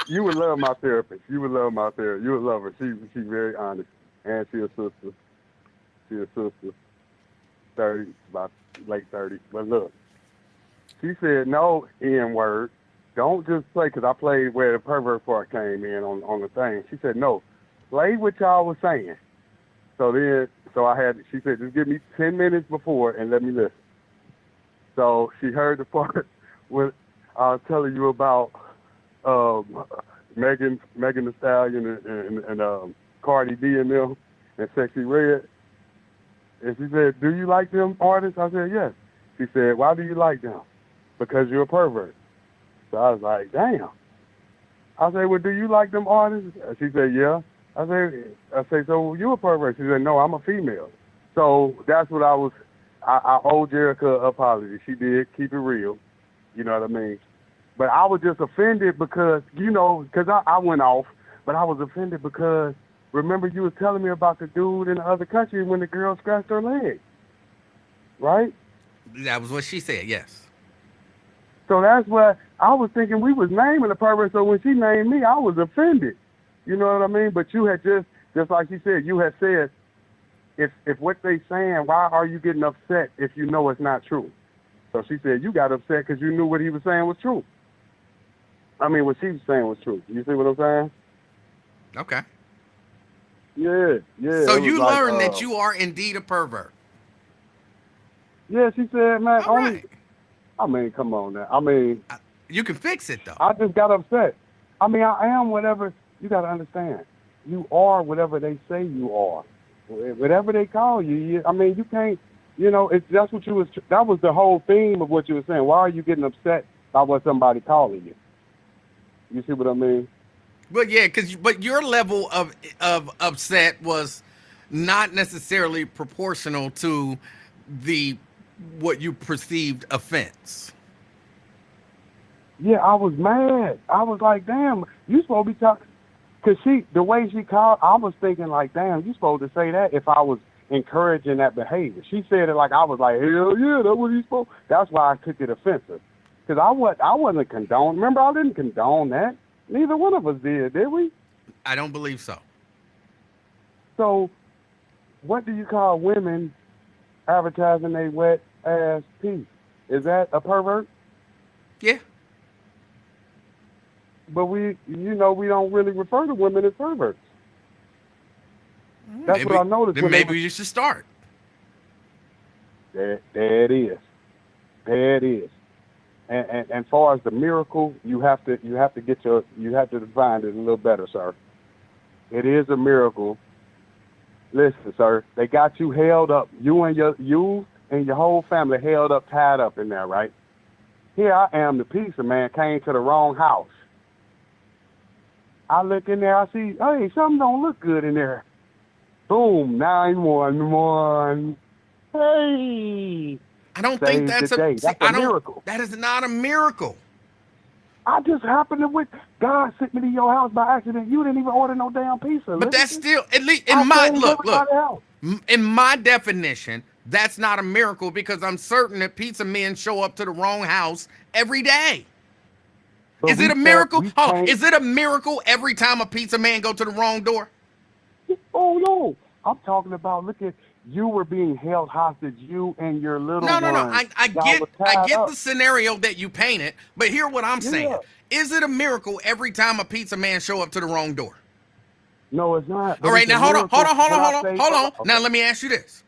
you would love my therapist. You would love my therapist. You would love her. She's very honest. And she a sister. She a sister, 30, about late 30. But look, she said, no N word. Don't just play, because I played where the pervert part came in on the thing. She said, no, play what y'all was saying. So I had, she said, just give me 10 minutes before and let me listen. So she heard the part when I was telling you about um, Megan Thee Stallion and Cardi B and them and Sexy Red. And she said, do you like them artists? I said, yes. She said, why do you like them? Because you're a pervert. So I was like, damn. I said, well, do you like them artists? She said, yeah. I said, so you a pervert? She said, no, I'm a female. So that's what I owe Jerica an apology. She did keep it real. You know what I mean? But I was just offended because, because I went off, but I was offended because, remember you was telling me about the dude in the other country when the girl scratched her leg, right? That was what she said, yes. So that's what I was thinking we was naming the pervert. So when she named me, I was offended. You know what I mean? But you had just like she said, you had said, if what they saying, why are you getting upset if you know it's not true? So she said, you got upset because you knew what he was saying was true. I mean, what she was saying was true. You see what I'm saying? Okay. Yeah, yeah. So It was you like, learned that you are indeed a pervert. yeah, she said, man, All right. I mean, come on now. I mean, You can fix it, though. I just got upset. I mean, I am whatever, you got to understand. You are whatever they say you are. Whatever they call you, I mean, you can't, that's what that was the whole theme of what you were saying. Why are you getting upset by what somebody calling you? You see what I mean? But yeah, but your level of upset was not necessarily proportional to the what you perceived offense. Yeah, I was mad. I was like, damn, you supposed to be talking. Because the way she called, I was thinking like, damn, you supposed to say that if I was encouraging that behavior. She said it like I was like, hell yeah, that's what you supposed. That's why I took it offensive. Because I wasn't condone. Remember, I didn't condone that. Neither one of us did we? I don't believe so. So, what do you call women advertising they wet ass piece? Is that a pervert? Yeah. But we don't really refer to women as perverts. That's what Maybe I noticed then when they maybe you should start. there it is. There it is. And far as the miracle, you have to define it a little better, sir. It is a miracle. Listen, sir, they got you held up. You and your whole family held up, tied up in there, right? Here I am, the pizza man came to the wrong house. I look in there, I see, hey, something don't look good in there. Boom, 911. Hey, I don't think save the that's a day. see, That's a miracle. that is not a miracle. I just happened to God sent me to your house by accident. You didn't even order no damn pizza. But that's Livingston. still at least I in my saved look. everybody else. In my definition, that's not a miracle because I'm certain that pizza men show up to the wrong house every day. But Is it we a said miracle? we Hold on. can't. Is it a miracle every time a pizza man go to the wrong door? Oh no, I'm talking about. Look at you were being held hostage. You and your little No. one. I Y'all get was I tied get up. the scenario that you painted, but hear what I'm saying. Yeah. Is it a miracle every time a pizza man show up to the wrong door? No, it's not. All But right, it's a now hold on, hold miracle on, hold on, when I hold on, say. hold on. Okay. Now let me ask you this.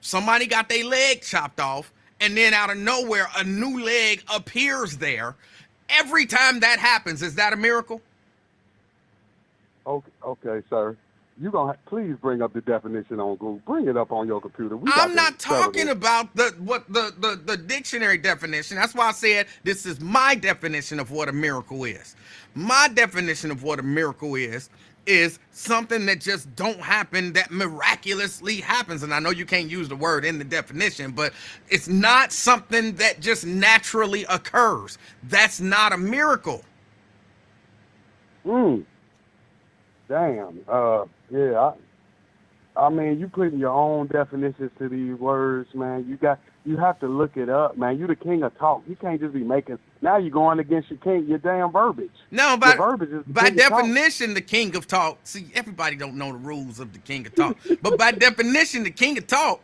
Somebody got their leg chopped off, and then out of nowhere, a new leg appears there. Every time that happens, is that a miracle? Okay, sir. You gonna please bring up the definition on Google. Bring it up on your computer. We about I'm to not settle talking this. about the dictionary definition. That's why I said this is my definition of what a miracle is. My definition of what a miracle is is something that just don't happen, that miraculously happens. And I know you can't use the word in the definition, but it's not something that just naturally occurs. That's not a miracle. Damn. Yeah. I mean, you putting your own definitions to these words, man. You have to look it up, man. You the king of talk. You can't just be making. Now you're going against your damn verbiage. No, Your verbiage is by definition, the king of talk. See, everybody don't know the rules of the king of talk, but by definition, the king of talk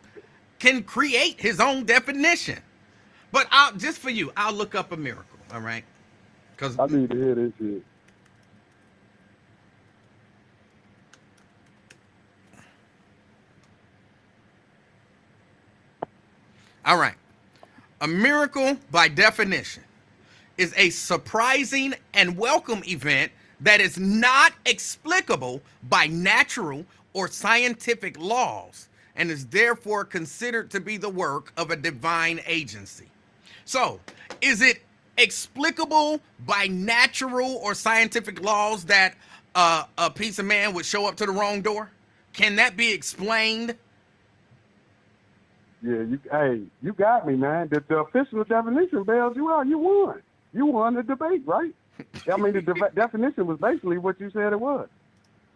can create his own definition. But just for you, I'll look up a miracle. All right, because I need to hear this shit. All right. A miracle, by definition, is a surprising and welcome event that is not explicable by natural or scientific laws and is therefore considered to be the work of a divine agency. So, is it explicable by natural or scientific laws that a piece of man would show up to the wrong door? Can that be explained? Yeah, you got me, man. The official definition bails you out. You won. You won the debate, right? I mean, the definition was basically what you said it was.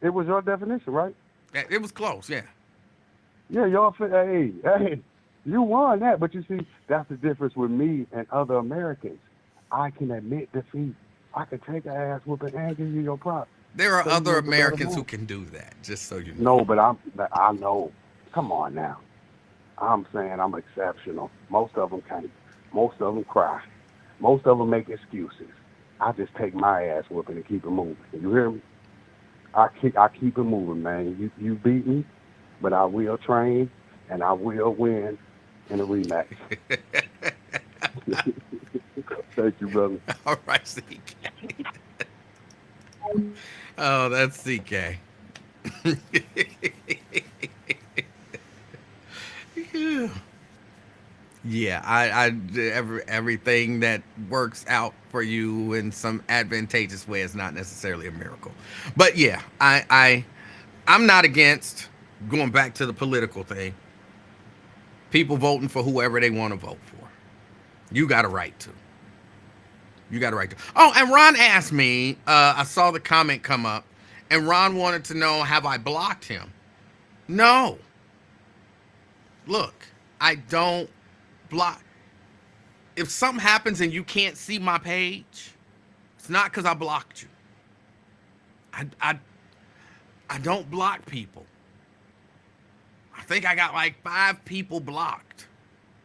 It was your definition, right? It was close, yeah. Yeah, hey, you won that. But you see, that's the difference with me and other Americans. I can admit defeat. I can take an ass whooping and give you your props. There are other Americans who can do that, just so you know. No, but I know. Come on now. I'm saying I'm exceptional. Most of them can't. Most of them cry. Most of them make excuses. I just take my ass whooping and keep it moving. You hear me? I keep it moving, man. You beat me, but I will train and I will win in a rematch. Thank you, brother. All right, CK. Oh, that's CK. Yeah, everything that works out for you in some advantageous way is not necessarily a miracle. But yeah, I'm not against going back to the political thing. People voting for whoever they want to vote for. You got a right to. You got a right to. Oh, and Ron asked me, I saw the comment come up, and Ron wanted to know, have I blocked him? No. Look, I don't block. If something happens and you can't see my page, it's not because I blocked you. I don't block people. I think I got like 5 people blocked.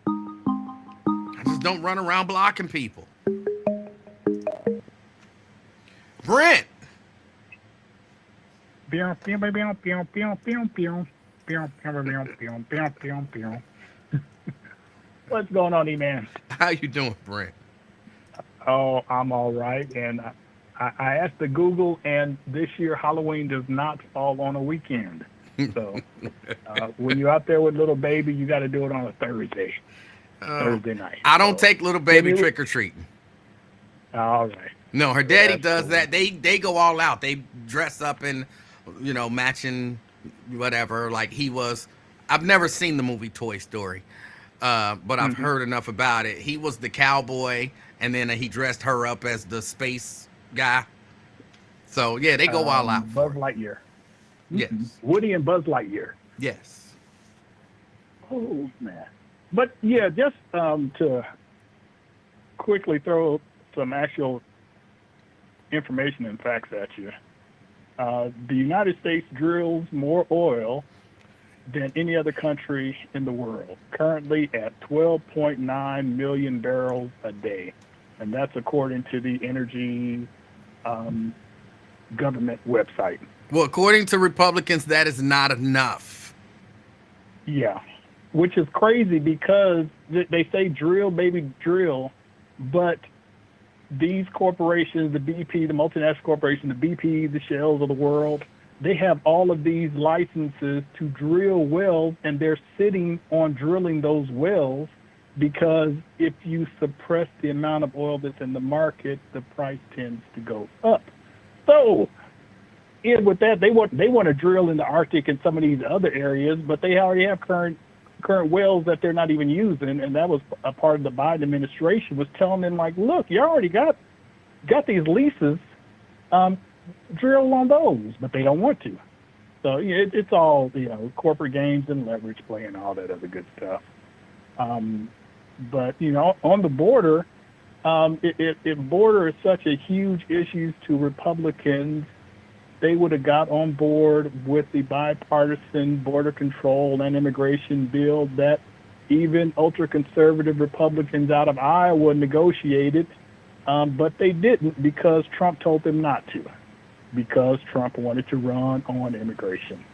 I just don't run around blocking people. Brent. What's going on, E-Man? How you doing, Brent? Oh, I'm all right. And I asked the Google, and this year Halloween does not fall on a weekend. So when you're out there with little baby, you got to do it on a Thursday night. I don't take little baby trick-or-treating. All right. No, her daddy does that. They go all out. They dress up in, matching whatever. Like he was. I've never seen the movie Toy Story, but I've heard enough about it. He was the cowboy, and then he dressed her up as the space guy. So yeah, they go all out. Buzz Lightyear. Yes. Woody and Buzz Lightyear. Yes. Oh man. But yeah, just to quickly throw some actual information and facts at you. The United States drills more oil than any other country in the world, currently at 12.9 million barrels a day. And that's according to the Energy government website. Well, according to Republicans, that is not enough. Yeah, which is crazy because they say drill, baby, drill, but these corporations, the BP, the multinational corporations, the BP, the Shells of the world, they have all of these licenses to drill wells, and they're sitting on drilling those wells because if you suppress the amount of oil that's in the market, the price tends to go up. So in with that, they want to drill in the Arctic and some of these other areas, but they already have current wells that they're not even using, and that was a part of the Biden administration was telling them like, look, you already got these leases, drill on those, but they don't want to. So it's all corporate games and leverage play and all that other good stuff. But on the border, border is such a huge issue to Republicans. They would have got on board with the bipartisan border control and immigration bill that even ultra-conservative Republicans out of Iowa negotiated, but they didn't because Trump told them not to, because Trump wanted to run on immigration.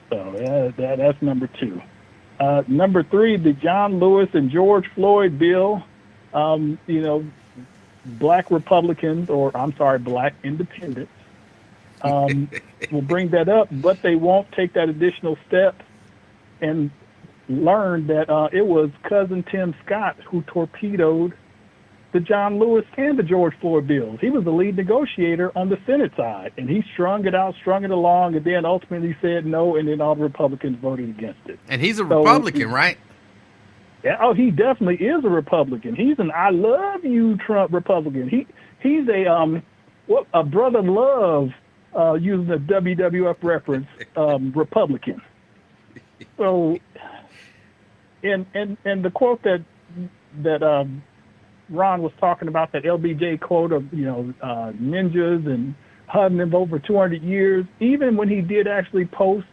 So that's number two. Number three, the John Lewis and George Floyd bill, black Republicans, black independents, will bring that up, but they won't take that additional step and learn that it was cousin Tim Scott who torpedoed the John Lewis and the George Floyd bills. He was the lead negotiator on the Senate side, and he strung it along, and then ultimately said no, and then all the Republicans voted against it. And he's a Republican, right? Yeah, he definitely is a Republican. He's an I love you Trump Republican. He's a Brother Love, using a WWF reference, Republican. So, and the quote that Ron was talking about, that LBJ quote of ninjas and hunting them over 200 years. Even when he did actually post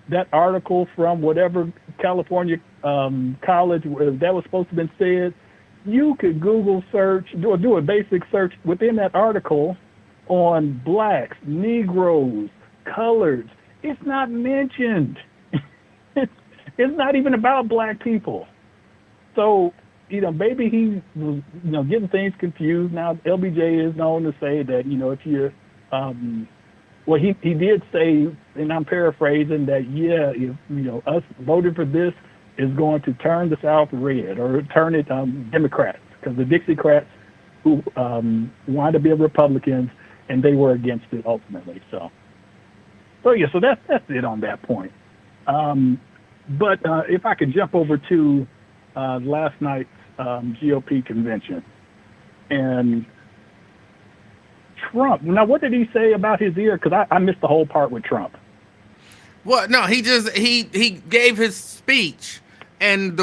that article from whatever California college that was supposed to have been said, you could Google search, do a basic search within that article on blacks, Negroes, coloreds. It's not mentioned. It's not even about black people. So, maybe he was, getting things confused. Now, LBJ is known to say that, if you, he did say, and I'm paraphrasing, that, if, us voting for this is going to turn the South red or turn it Democrats, because the Dixiecrats who wanted to be Republicans, and they were against it ultimately. So that's it on that point. But if I could jump over to last night's GOP convention and Trump. Now, what did he say about his ear? Because I missed the whole part with Trump. Well, no, he gave his speech, and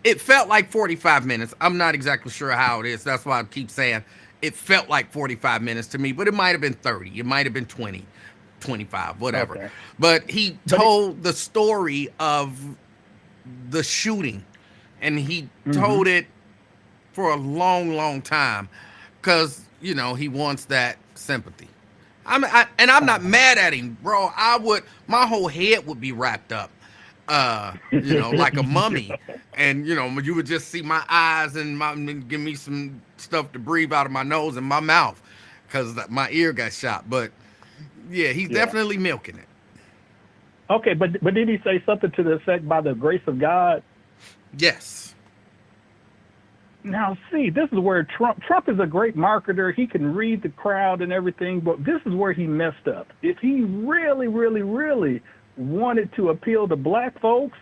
it felt like 45 minutes. I'm not exactly sure how it is. That's why I keep saying it felt like 45 minutes to me, but it might have been 30. It might have been 20, 25, whatever. Okay. But he told the story of the shooting, and he told it for a long, long time because, he wants that sympathy. I'm not mad at him, bro. My whole head would be wrapped up, like a mummy. And, you would just see my eyes and give me some stuff to breathe out of my nose and my mouth because my ear got shot. But, yeah, he's definitely milking it. Okay, but did he say something to the effect, by the grace of God? Yes. Now, see, this is where Trump is a great marketer. He can read the crowd and everything, but this is where he messed up. If he really, really, really wanted to appeal to black folks,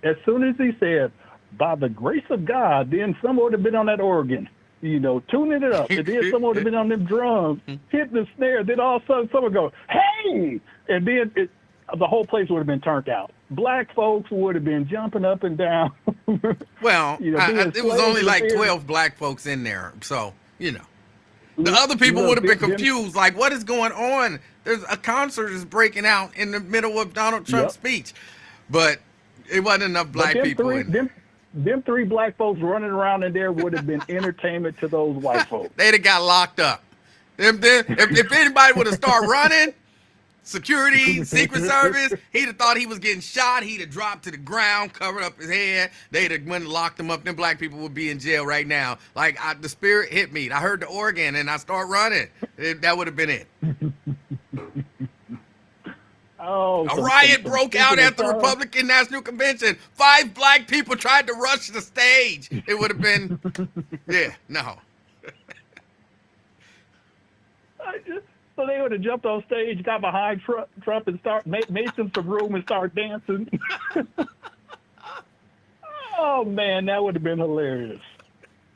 as soon as he said, by the grace of God, then someone would have been on that organ, tuning it up. And then someone would have been on them drums, hitting the snare. Then all of a sudden someone would go, hey! And then the whole place would have been turned out. Black folks would have been jumping up and down. Well, it was only like 12 black folks in there. So, the other people would have been confused. Like, what is going on? There's a concert is breaking out in the middle of Donald Trump's speech. But it wasn't enough black people in there. Them three black folks running around in there would have been entertainment to those white folks. They'd have got locked up. If anybody would have started running, security, Secret Service, he'd have thought he was getting shot. He'd have dropped to the ground, covered up his head. They'd have went and locked him up. Them black people would be in jail right now. Like, the spirit hit me. I heard the organ, and I start running. That would have been it. A riot broke out at the Republican National Convention. 5 black people tried to rush the stage. It would have been, no. So they would have jumped on stage, got behind Trump, and made them some room and start dancing. Oh man, that would have been hilarious.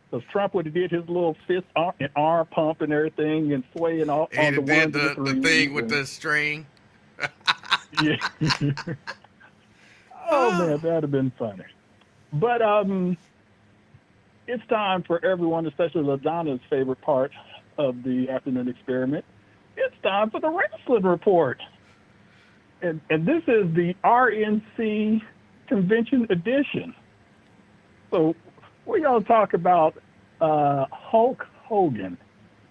Because Trump would have did his little fist and arm pump and everything and swaying all on the did ones and the the threes. thing with the string. Yeah. Oh man, that'd have been funny. But it's time for everyone, especially LaDonna's favorite part of the afternoon experiment. It's time for the wrestling report. And this is the RNC convention edition. So we're going to talk about Hulk Hogan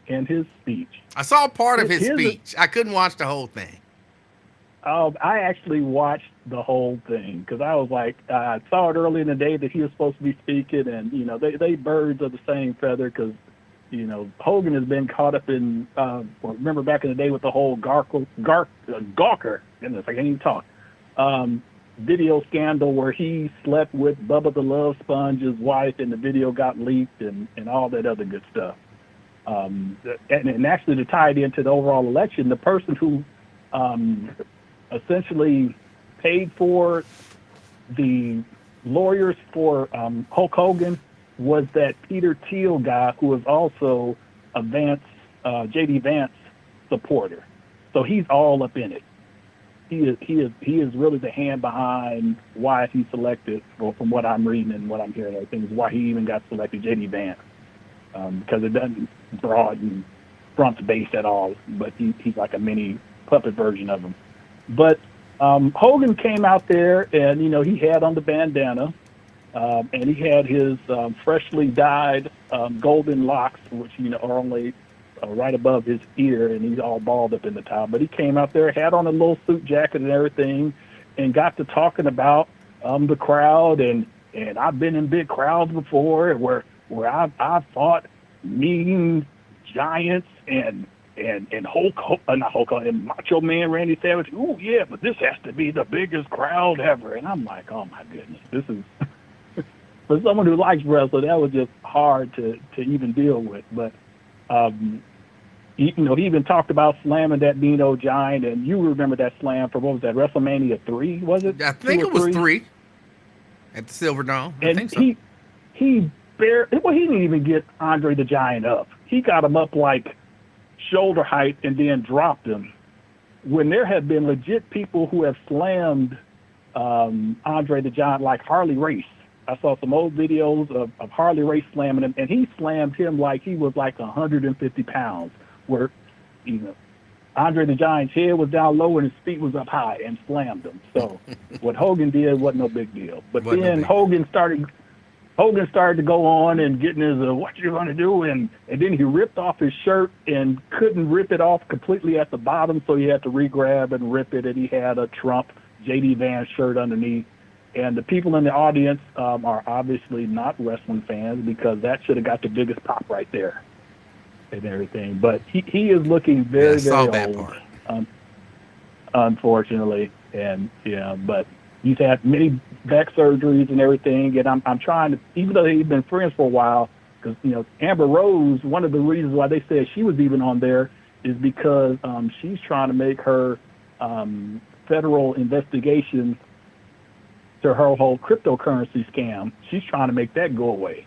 and his speech. I saw part of his speech. I couldn't watch the whole thing. I actually watched the whole thing because I was like, I saw it early in the day that he was supposed to be speaking, and you know they birds of the same feather because you know Hogan has been caught up in. Remember back in the day with the whole Gawker, goodness, I can't even talk. Video scandal where he slept with Bubba the Love Sponge's wife, and the video got leaked, and all that other good stuff. And actually, to tie it into the overall election, the person who essentially paid for the lawyers for Hulk Hogan was that Peter Thiel guy who was also a J.D. Vance supporter. So he's all up in it. He is really the hand behind why he selected, well, from what I'm reading and what I'm hearing, I think is why he even got selected J.D. Vance, because it doesn't broaden front base at all, but he's like a mini puppet version of him. But Hogan came out there, and you know he had on the bandana, and he had his freshly dyed golden locks, which you know are only right above his ear, and he's all bald up in the top. But he came out there, had on a little suit jacket and everything, and got to talking about the crowd, and I've been in big crowds before, where I've fought mean giants and and Macho Man Randy Savage. Oh yeah, but this has to be the biggest crowd ever. And I'm like, oh my goodness, this is for someone who likes wrestling, that was just hard to even deal with. But he even talked about slamming that Dino Giant, and you remember that slam from, what was that, WrestleMania 3, was it? I think it was 3 at the Silverdome. I think so. He didn't even get Andre the Giant up. He got him up like shoulder height and then dropped him. When there have been legit people who have slammed Andre the Giant, like Harley Race. I saw some old videos of Harley Race slamming him, and he slammed him like he was like 150 pounds, where, you know, Andre the Giant's head was down low and his feet was up high, and slammed him. So what Hogan did wasn't no big deal. But then Hogan started to go on and getting his, what you going to do? And then he ripped off his shirt and couldn't rip it off completely at the bottom, so he had to re-grab and rip it, and he had a Trump J.D. Vance shirt underneath. And the people in the audience are obviously not wrestling fans, because that should have got the biggest pop right there and everything. But he is looking very, very old, unfortunately. And, yeah, but he's had many back surgeries and everything. And I'm trying to, even though he's been friends for a while, because, you know, Amber Rose, one of the reasons why they said she was even on there is because she's trying to make her federal investigation to her whole cryptocurrency scam. She's trying to make that go away.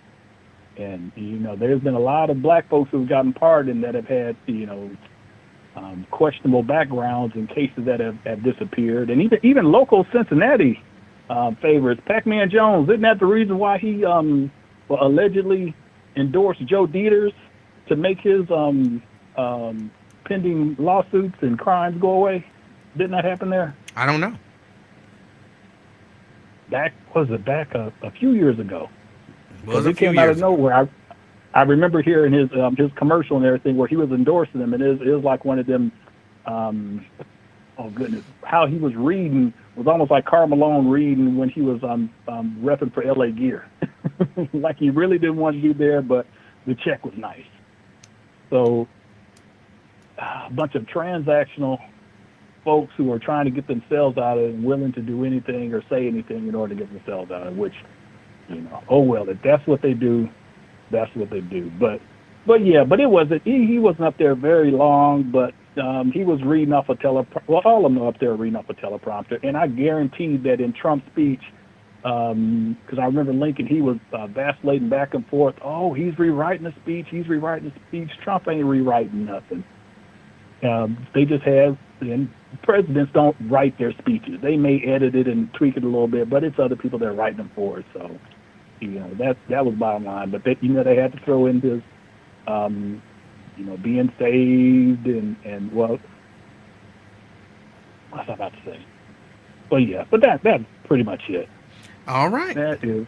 And, you know, there's been a lot of black folks who've gotten part in that have had, you know, questionable backgrounds and cases that have disappeared. And even local Cincinnati favorites, Pac-Man Jones, isn't that the reason why he allegedly endorsed Joe Dieters to make his pending lawsuits and crimes go away? Didn't that happen there? I don't know. Back a few years ago. Was it came out of nowhere. I remember hearing his commercial and everything where he was endorsing them, and it was like one of them. Oh goodness, how he was reading was almost like Karl Malone reading when he was repping for LA Gear. Like he really didn't want to be there, but the check was nice. So a bunch of transactional folks who are trying to get themselves out of it and willing to do anything or say anything in order to get themselves out of it, which, you know, oh well, if that's what they do, that's what they do. But it wasn't, he wasn't up there very long, but he was reading off a teleprompter. Well, all of them are up there reading off a teleprompter, and I guarantee that in Trump's speech, because I remember Lincoln, he was vacillating back and forth. Oh, he's rewriting the speech. He's rewriting the speech. Trump ain't rewriting nothing. They just have, and presidents don't write their speeches. They may edit it and tweak it a little bit, but it's other people that are writing them for it. So, that was bottom line. But they had to throw in this, being saved and well, what was I about to say? Well, yeah, but that's pretty much it. All right. That is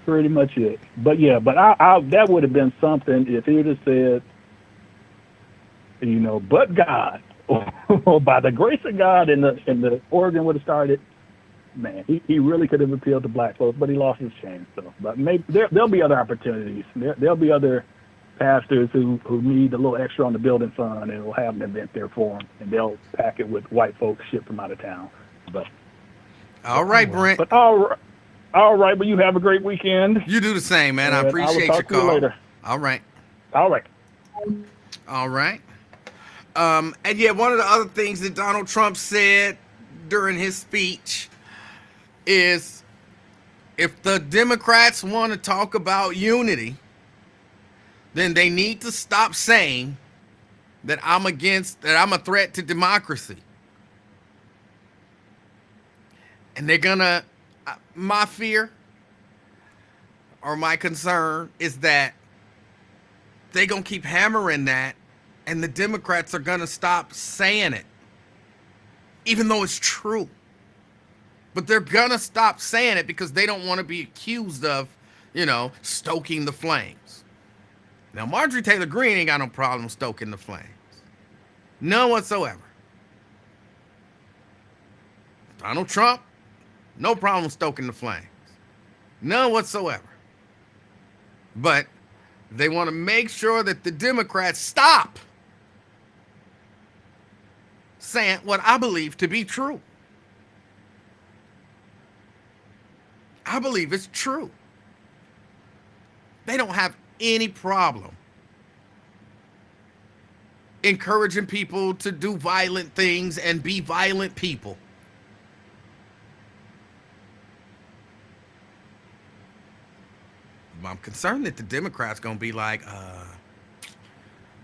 pretty much it. But yeah, I that would have been something if he would have said, but God, or by the grace of God, and the Oregon would have started. Man, he really could have appealed to black folks, but he lost his chance. So, but maybe there'll be other opportunities. There'll be other pastors who need a little extra on the building fund, and will have an event there for them, and they'll pack it with white folks shipped from out of town. But all right, Brent. But all right. But you have a great weekend. You do the same, man. I And appreciate will your talk to you call. later. All right. All right. All right. And yeah, one of the other things that Donald Trump said during his speech is, if the Democrats want to talk about unity, then they need to stop saying that I'm a threat to democracy. And they're gonna, my fear or my concern is that they're gonna keep hammering that, and the Democrats are gonna stop saying it, even though it's true. But they're gonna stop saying it because they don't want to be accused of, stoking the flames. Now, Marjorie Taylor Greene ain't got no problem stoking the flames. None whatsoever. Donald Trump, no problem stoking the flames. None whatsoever. But they want to make sure that the Democrats stop saying what I believe to be true. I believe it's true. They don't have any problem encouraging people to do violent things and be violent people. I'm concerned that the Democrats gonna be like,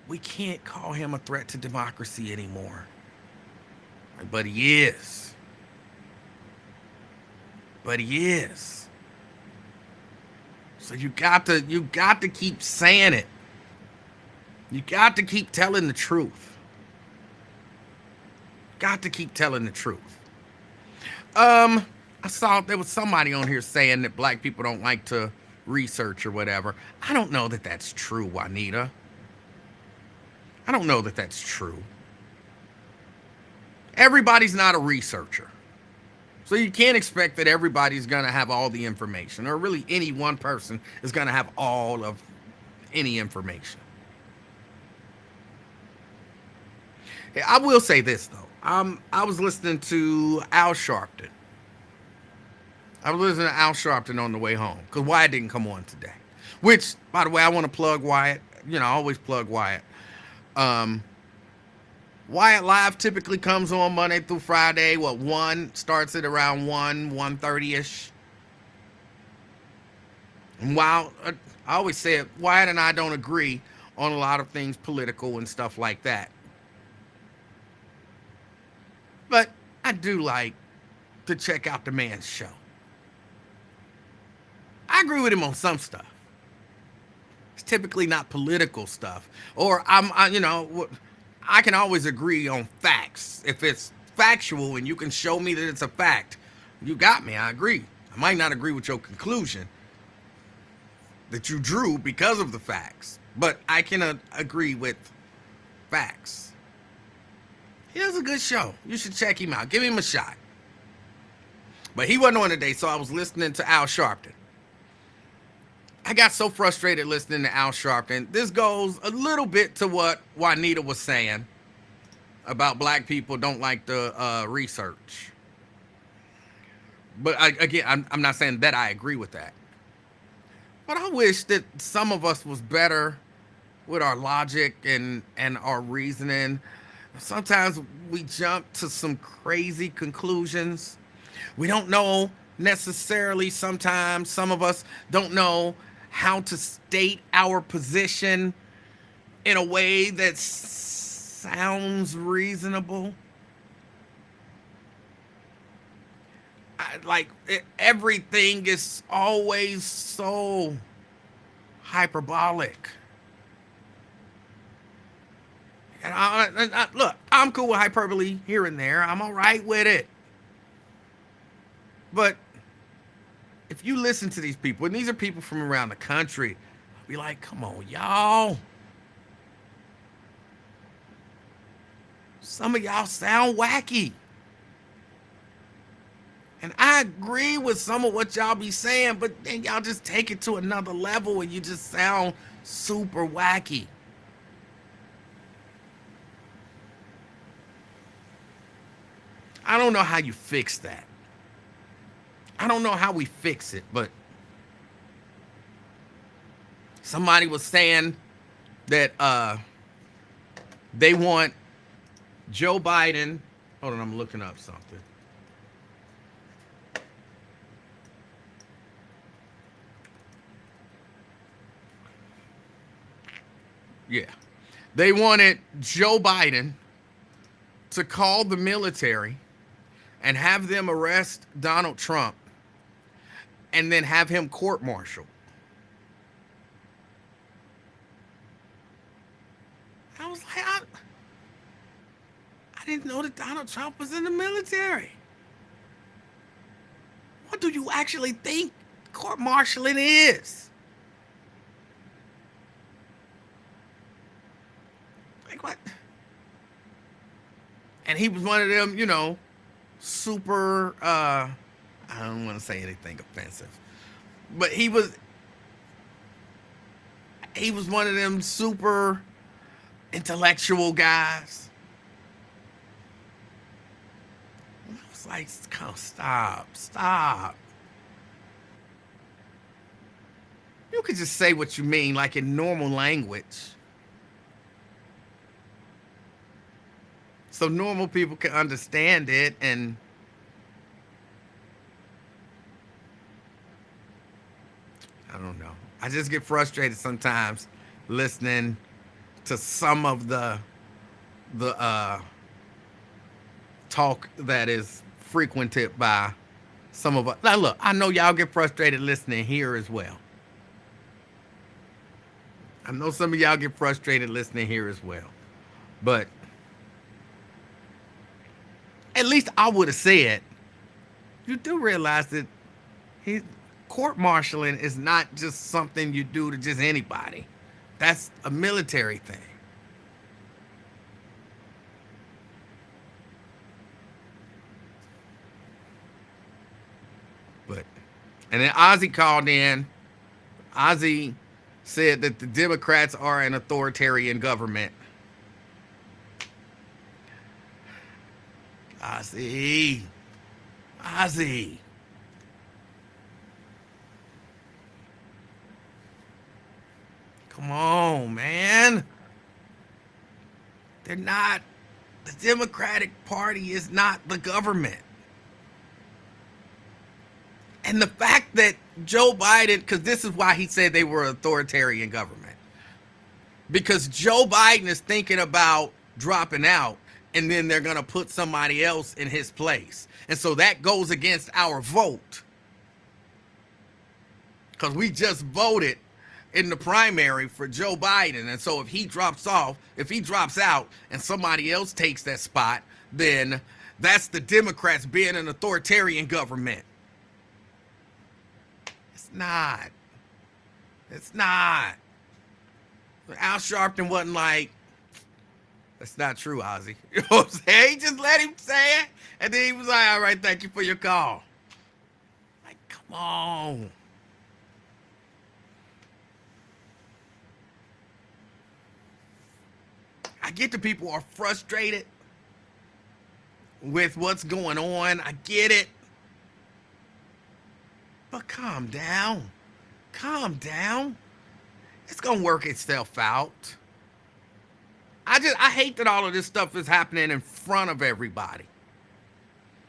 we can't call him a threat to democracy anymore. But he is. But he is. So you got to keep saying it. You got to keep telling the truth. Got to keep telling the truth. I saw there was somebody on here saying that black people don't like to research or whatever. I don't know that that's true, Juanita. I don't know that that's true. Everybody's not a researcher. So you can't expect that everybody's going to have all the information, or really any one person is going to have all of any information. I will say this, though. I was listening to Al Sharpton. I was listening to Al Sharpton on the way home because Wyatt didn't come on today. Which, by the way, I want to plug Wyatt. I always plug Wyatt. Wyatt Live typically comes on Monday through Friday. 1 starts at around 1:30ish. And while I always say it, Wyatt and I don't agree on a lot of things political and stuff like that. But I do like to check out the man's show. I agree with him on some stuff. It's typically not political stuff. Or I can always agree on facts. If it's factual and you can show me that it's a fact, you got me. I agree. I might not agree with your conclusion that you drew because of the facts, but I can agree with facts. He has a good show. You should check him out. Give him a shot. But he wasn't on today, so I was listening to Al Sharpton. I got so frustrated listening to Al Sharpton. This goes a little bit to what Juanita was saying about black people don't like the research. But I'm not saying that I agree with that. But I wish that some of us was better with our logic and our reasoning. Sometimes we jump to some crazy conclusions. We don't know necessarily, sometimes some of us don't know how to state our position in a way that sounds reasonable. Everything is always so hyperbolic. And look, I'm cool with hyperbole here and there. I'm all right with it. But if you listen to these people, and these are people from around the country, I'll be like, come on, y'all. Some of y'all sound wacky. And I agree with some of what y'all be saying, but then y'all just take it to another level and you just sound super wacky. I don't know how you fix that. I don't know how we fix it, but somebody was saying that they want Joe Biden. Hold on, I'm looking up something. Yeah. They wanted Joe Biden to call the military and have them arrest Donald Trump and then have him court-martialed. I was like, I didn't know that Donald Trump was in the military. What do you actually think court-martialing is? Like what? And he was one of them, super, I don't want to say anything offensive, but he was one of them super intellectual guys. I was like, oh, stop. You could just say what you mean, like in normal language. So normal people can understand it. And I don't know. I just get frustrated sometimes listening to some of the talk that is frequented by some of us. Now look, I know y'all get frustrated listening here as well. I know some of y'all get frustrated listening here as well. But at least I would have said, you do realize that court-martialing is not just something you do to just anybody. That's a military thing. And then Ozzy called in. Ozzy said that the Democrats are an authoritarian government. Ozzy. Come on, man. They're not. The Democratic Party is not the government. And the fact that Joe Biden, because this is why he said they were authoritarian government. Because Joe Biden is thinking about dropping out and then they're going to put somebody else in his place. And so that goes against our vote. Because we just voted in the primary for Joe Biden. And so if he drops out and somebody else takes that spot, then that's the Democrats being an authoritarian government. It's not. Al Sharpton wasn't like, that's not true, Ozzy. You know what I'm saying? He just let him say it. And then he was like, all right, thank you for your call. Like, come on. I get the people are frustrated with what's going on. I get it. But calm down. It's going to work itself out. I I hate that all of this stuff is happening in front of everybody.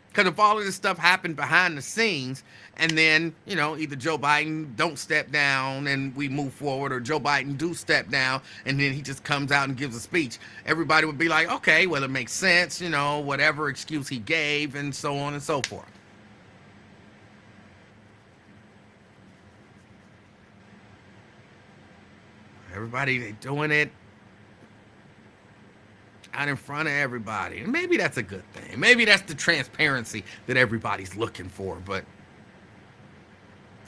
Because if all of this stuff happened behind the scenes, and then, either Joe Biden don't step down and we move forward, or Joe Biden do step down and then he just comes out and gives a speech, everybody would be like, okay, well, it makes sense, whatever excuse he gave, and so on and so forth. Everybody, they doing it out in front of everybody. And maybe that's a good thing. Maybe that's the transparency that everybody's looking for, but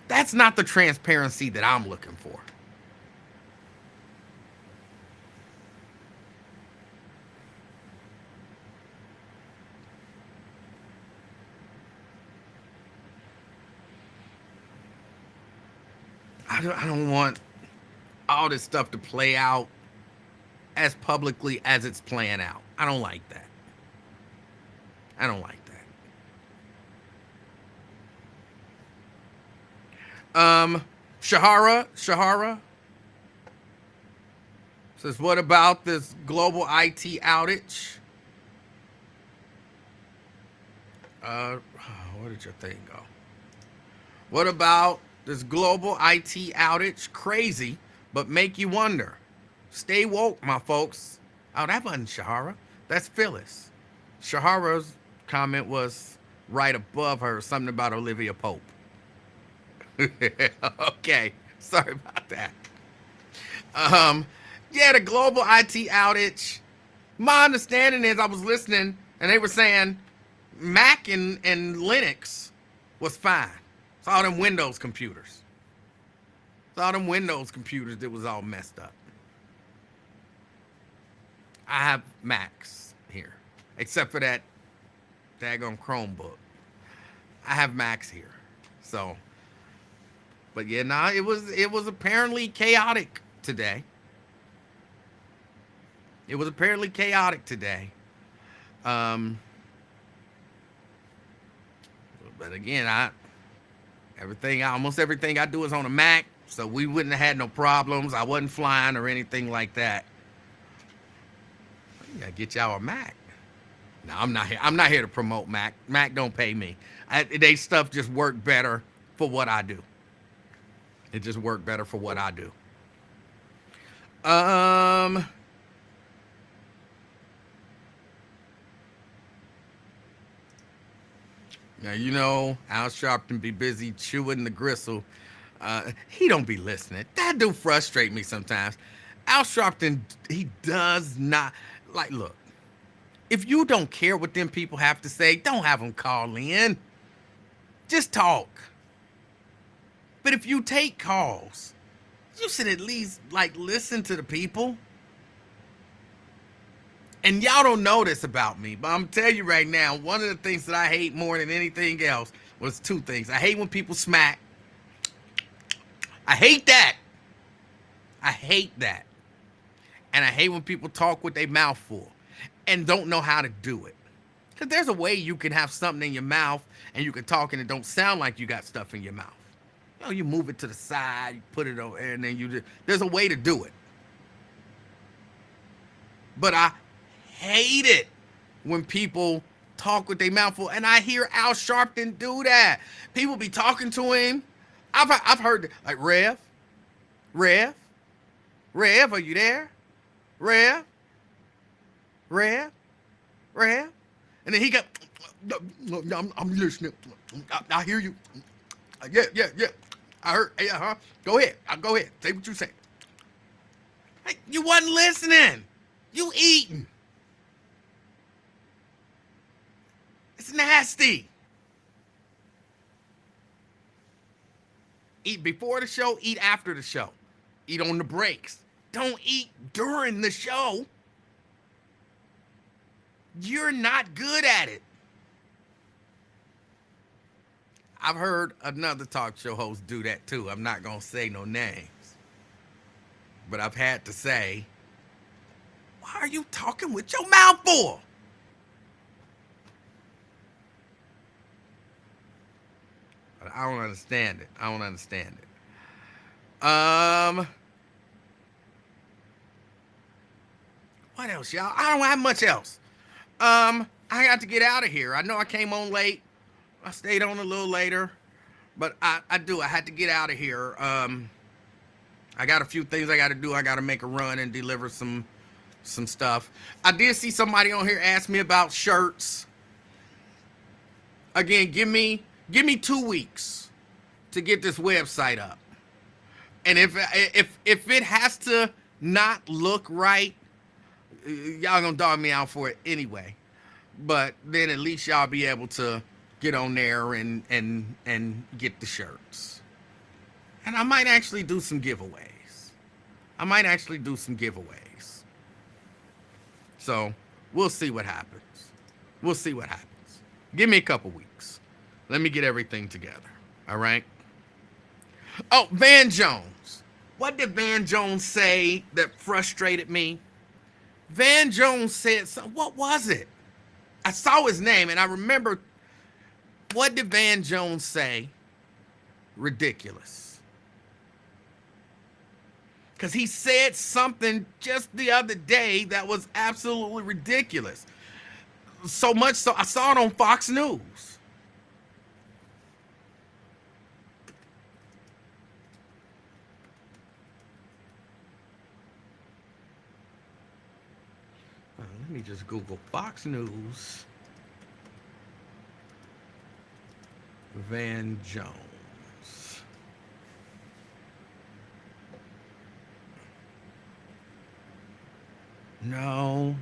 that's not the transparency that I'm looking for. I don't want all this stuff to play out as publicly as it's playing out. I don't like that. I don't like that. Shahara says, what about this global IT outage? Where did your thing go? What about this global IT outage? Crazy, but make you wonder. Stay woke, my folks. Oh, that wasn't Shahara. That's Phyllis. Shahara's comment was right above her, something about Olivia Pope. Okay, sorry about that. Yeah, the global IT outage. My understanding is I was listening and they were saying Mac and Linux was fine. It's all them Windows computers. It's all them Windows computers that was all messed up. I have Macs here, except for that daggone Chromebook. I have Macs here, so. But yeah, it was apparently chaotic today. It was apparently chaotic today. But again, almost everything I do is on a Mac, so we wouldn't have had no problems. I wasn't flying or anything like that. You gotta get y'all a Mac. No, I'm not here to promote Mac. Mac don't pay me. They stuff just work better for what I do. It just worked better for what I do. Now, Al Sharpton be busy chewing the gristle. He don't be listening. That do frustrate me sometimes. Al Sharpton, he does not, look, if you don't care what them people have to say, don't have them call in. Just talk. But if you take calls, you should at least, listen to the people. And y'all don't know this about me, but I'm going to tell you right now, one of the things that I hate more than anything else was two things. I hate when people smack. I hate that. I hate that. And I hate when people talk with their mouth full and don't know how to do it. Because there's a way you can have something in your mouth and you can talk and it don't sound like you got stuff in your mouth. You move it to the side, you put it over there, and then there's a way to do it. But I hate it when people talk with their mouth full, and I hear Al Sharpton do that. People be talking to him. I've heard, Rev, are you there? Rev, and then he got, no, I'm listening. I hear you. Yeah. I heard. Go ahead. Go ahead. Say what you say. Hey, you wasn't listening. You eating. It's nasty. Eat before the show. Eat after the show. Eat on the breaks. Don't eat during the show. You're not good at it. I've heard another talk show host do that too. I'm not going to say no names. But I've had to say, why are you talking with your mouth full? I don't understand it. What else, y'all? I don't have much else. I got to get out of here. I know I came on late. I stayed on a little later, but I had to get out of here. I got a few things I got to do. I got to make a run and deliver some stuff. I did see somebody on here ask me about shirts. Again, give me 2 weeks to get this website up. And if it has to not look right, y'all gonna dog me out for it anyway. But then at least y'all be able to get on there and get the shirts. And I might actually do some giveaways. So we'll see what happens. Give me a couple weeks. Let me get everything together. All right. Oh, Van Jones. What did Van Jones say that frustrated me? Van Jones said something. What was it? I saw his name and I remember. What did Van Jones say? Ridiculous. Because he said something just the other day that was absolutely ridiculous. So much so I saw it on Fox News. Let me just Google Fox News. Van Jones. No.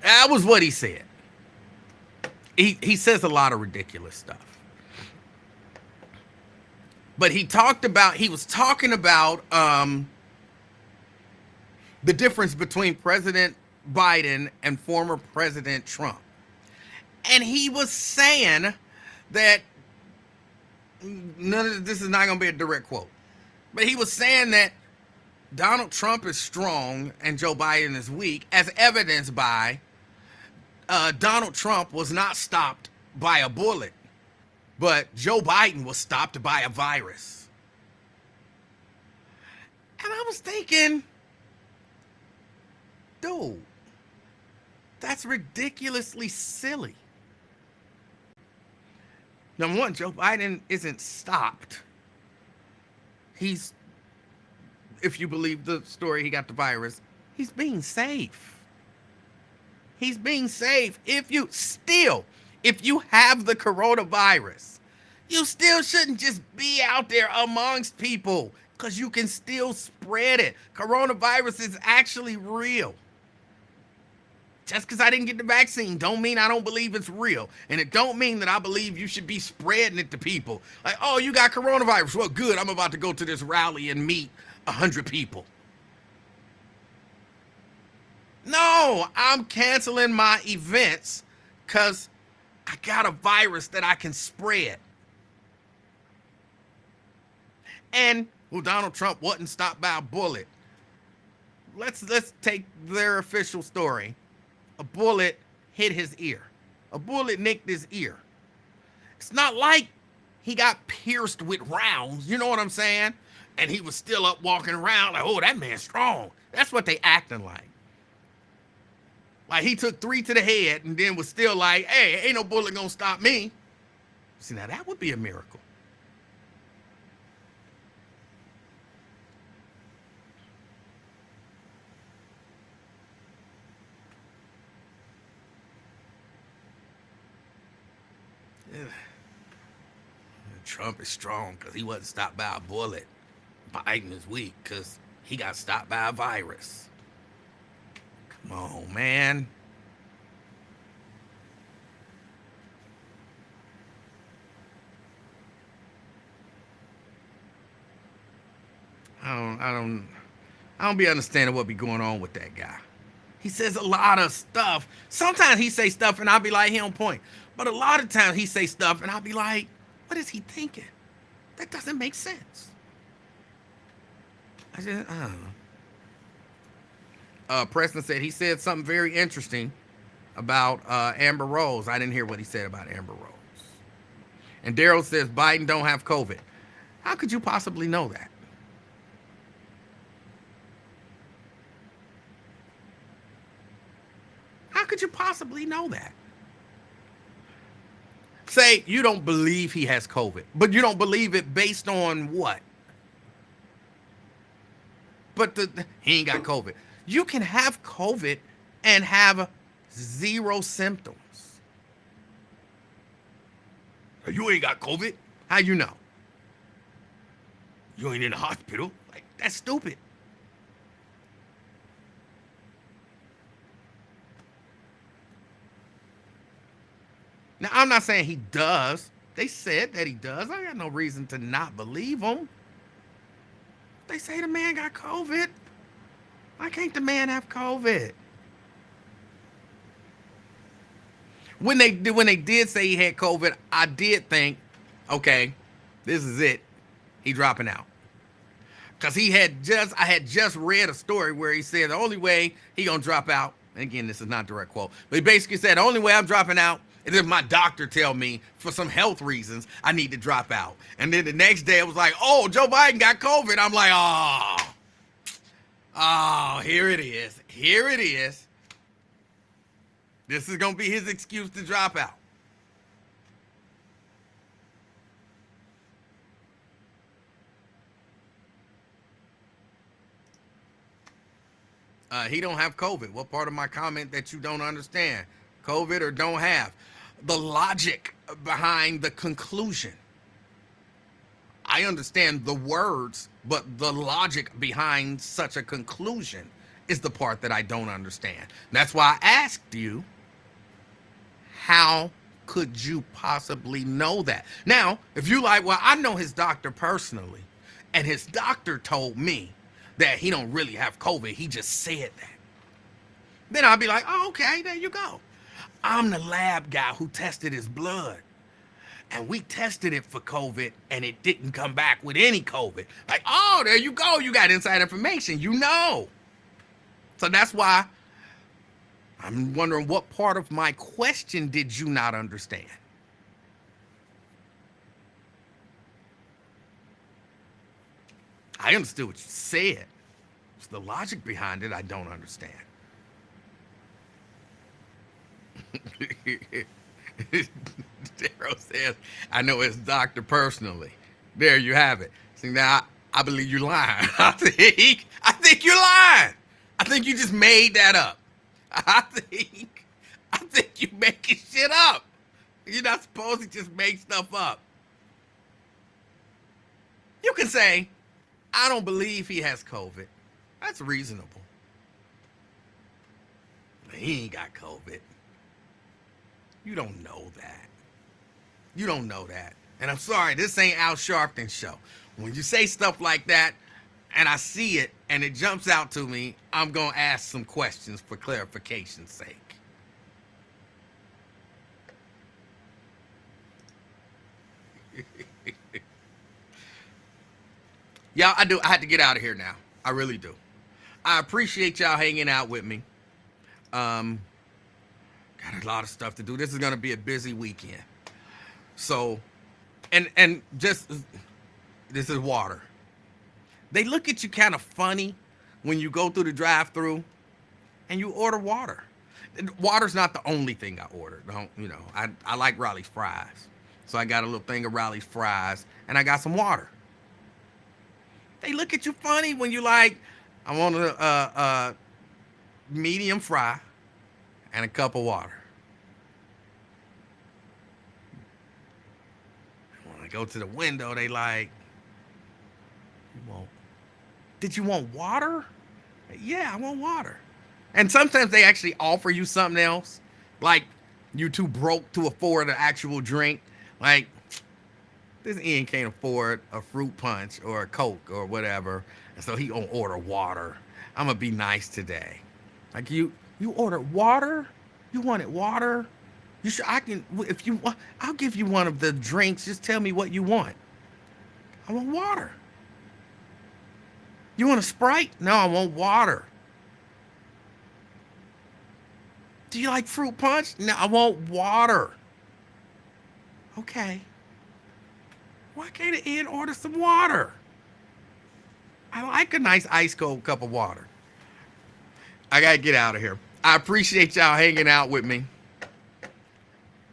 That was what he said. He says a lot of ridiculous stuff. But he was talking about the difference between President Biden and former President Trump. And he was saying that, none of this is not going to be a direct quote, but he was saying that Donald Trump is strong and Joe Biden is weak, as evidenced by Donald Trump was not stopped by a bullet, but Joe Biden was stopped by a virus. And I was thinking, dude, that's ridiculously silly. Number one, Joe Biden isn't stopped. He's, if you believe the story, he got the virus. He's being safe. If you have the coronavirus, you still shouldn't just be out there amongst people, because you can still spread it. Coronavirus is actually real. Just because I didn't get the vaccine don't mean I don't believe it's real. And it don't mean that I believe you should be spreading it to people. Like, oh, you got coronavirus. Well, good. I'm about to go to this rally and meet 100 people. No, I'm canceling my events because I got a virus that I can spread. And, well, Donald Trump wasn't stopped by a bullet. Let's take their official story. A bullet hit his ear. A bullet nicked his ear. It's not like he got pierced with rounds, you know what I'm saying? And he was still up walking around like, oh, that man's strong. That's what they acting like. Like he took 3 to the head and then was still like, hey, ain't no bullet gonna stop me. See, now that would be a miracle. Trump is strong because he wasn't stopped by a bullet. Biden is weak because he got stopped by a virus. Come on, man. I don't be understanding what be going on with that guy. He says a lot of stuff. Sometimes he say stuff and I'll be like, he on point. But a lot of times he say stuff and I'll be like, what is he thinking? That doesn't make sense. I don't know. Preston said he said something very interesting about Amber Rose. I didn't hear what he said about Amber Rose. And Daryl says Biden don't have COVID. How could you possibly know that? How could you possibly know that? Say you don't believe he has COVID, but you don't believe it based on what? But he ain't got COVID. You can have COVID and have zero symptoms. You ain't got COVID. How you know? You ain't in the hospital. Like, that's stupid. Now, I'm not saying he does. They said that he does. I got no reason to not believe them. They say the man got COVID. Why can't the man have COVID? When they did say he had COVID, I did think, okay, this is it. He dropping out. Because I had just read a story where he said the only way he gonna drop out, and again, this is not a direct quote, but he basically said the only way I'm dropping out is if my doctor tell me for some health reasons I need to drop out. And then the next day it was like, oh, Joe Biden got COVID. I'm like, here it is. Here it is. This is gonna be his excuse to drop out. He don't have COVID. What part of my comment that you don't understand? COVID or don't have? The logic behind the conclusion. I understand the words, but the logic behind such a conclusion is the part that I don't understand. That's why I asked you, how could you possibly know that? Now, if you like, well, I know his doctor personally, and his doctor told me that he don't really have COVID. He just said that. Then I'll be like, oh, okay, there you go. I'm the lab guy who tested his blood. And we tested it for COVID, and it didn't come back with any COVID. Like, oh, there you go. You got inside information. You know. So that's why I'm wondering what part of my question did you not understand? I understood what you said. It's the logic behind it I don't understand. Daryl says, I know his doctor personally. There you have it. See, now I believe you're lying. I think you're lying. I think you just made that up. I think you making shit up. You're not supposed to just make stuff up. You can say, I don't believe he has COVID. That's reasonable. He ain't got COVID. You don't know that. You don't know that. And I'm sorry, this ain't Al Sharpton's show. When you say stuff like that, and I see it, and it jumps out to me, I'm going to ask some questions for clarification's sake. Y'all, I had to get out of here now. I really do. I appreciate y'all hanging out with me. Got a lot of stuff to do. This is going to be a busy weekend. So, and just, this is water. They look at you kind of funny when you go through the drive-thru and you order water. Water's not the only thing I ordered. I like Raleigh's fries. So I got a little thing of Raleigh's fries and I got some water. They look at you funny when you like, I want a medium fry and a cup of water. When I go to the window, they like, did you want water? Yeah, I want water. And sometimes they actually offer you something else. Like, you too broke to afford an actual drink. Like, this Ian can't afford a fruit punch or a Coke or whatever. And so he gonna order water. I'm gonna be nice today. Like, you ordered water? You wanted water? I'll give you one of the drinks. Just tell me what you want. I want water. You want a Sprite? No, I want water. Do you like fruit punch? No, I want water. Okay. Why can't an N order some water? I like a nice ice cold cup of water. I gotta get out of here. I appreciate y'all hanging out with me.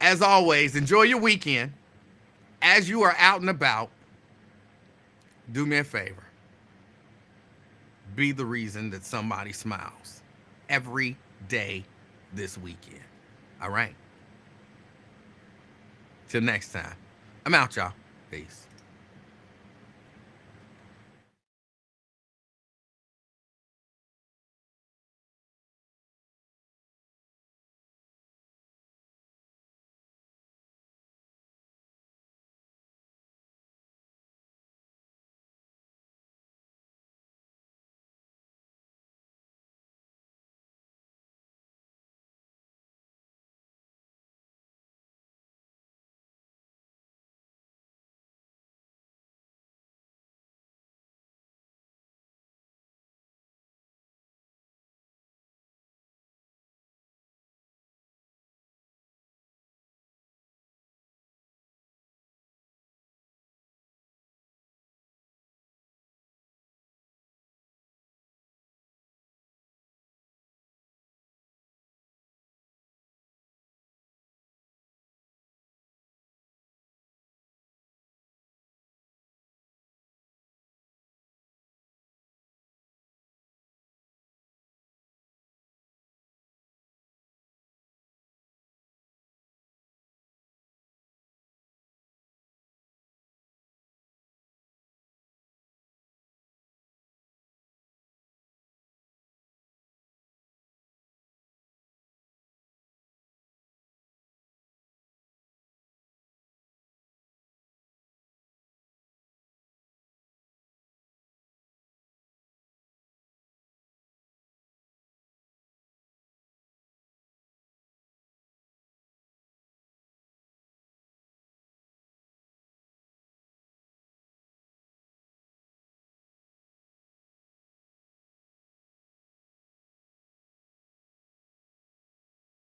As always, enjoy your weekend. As you are out and about, do me a favor. Be the reason that somebody smiles every day this weekend. All right? Till next time. I'm out, y'all. Peace.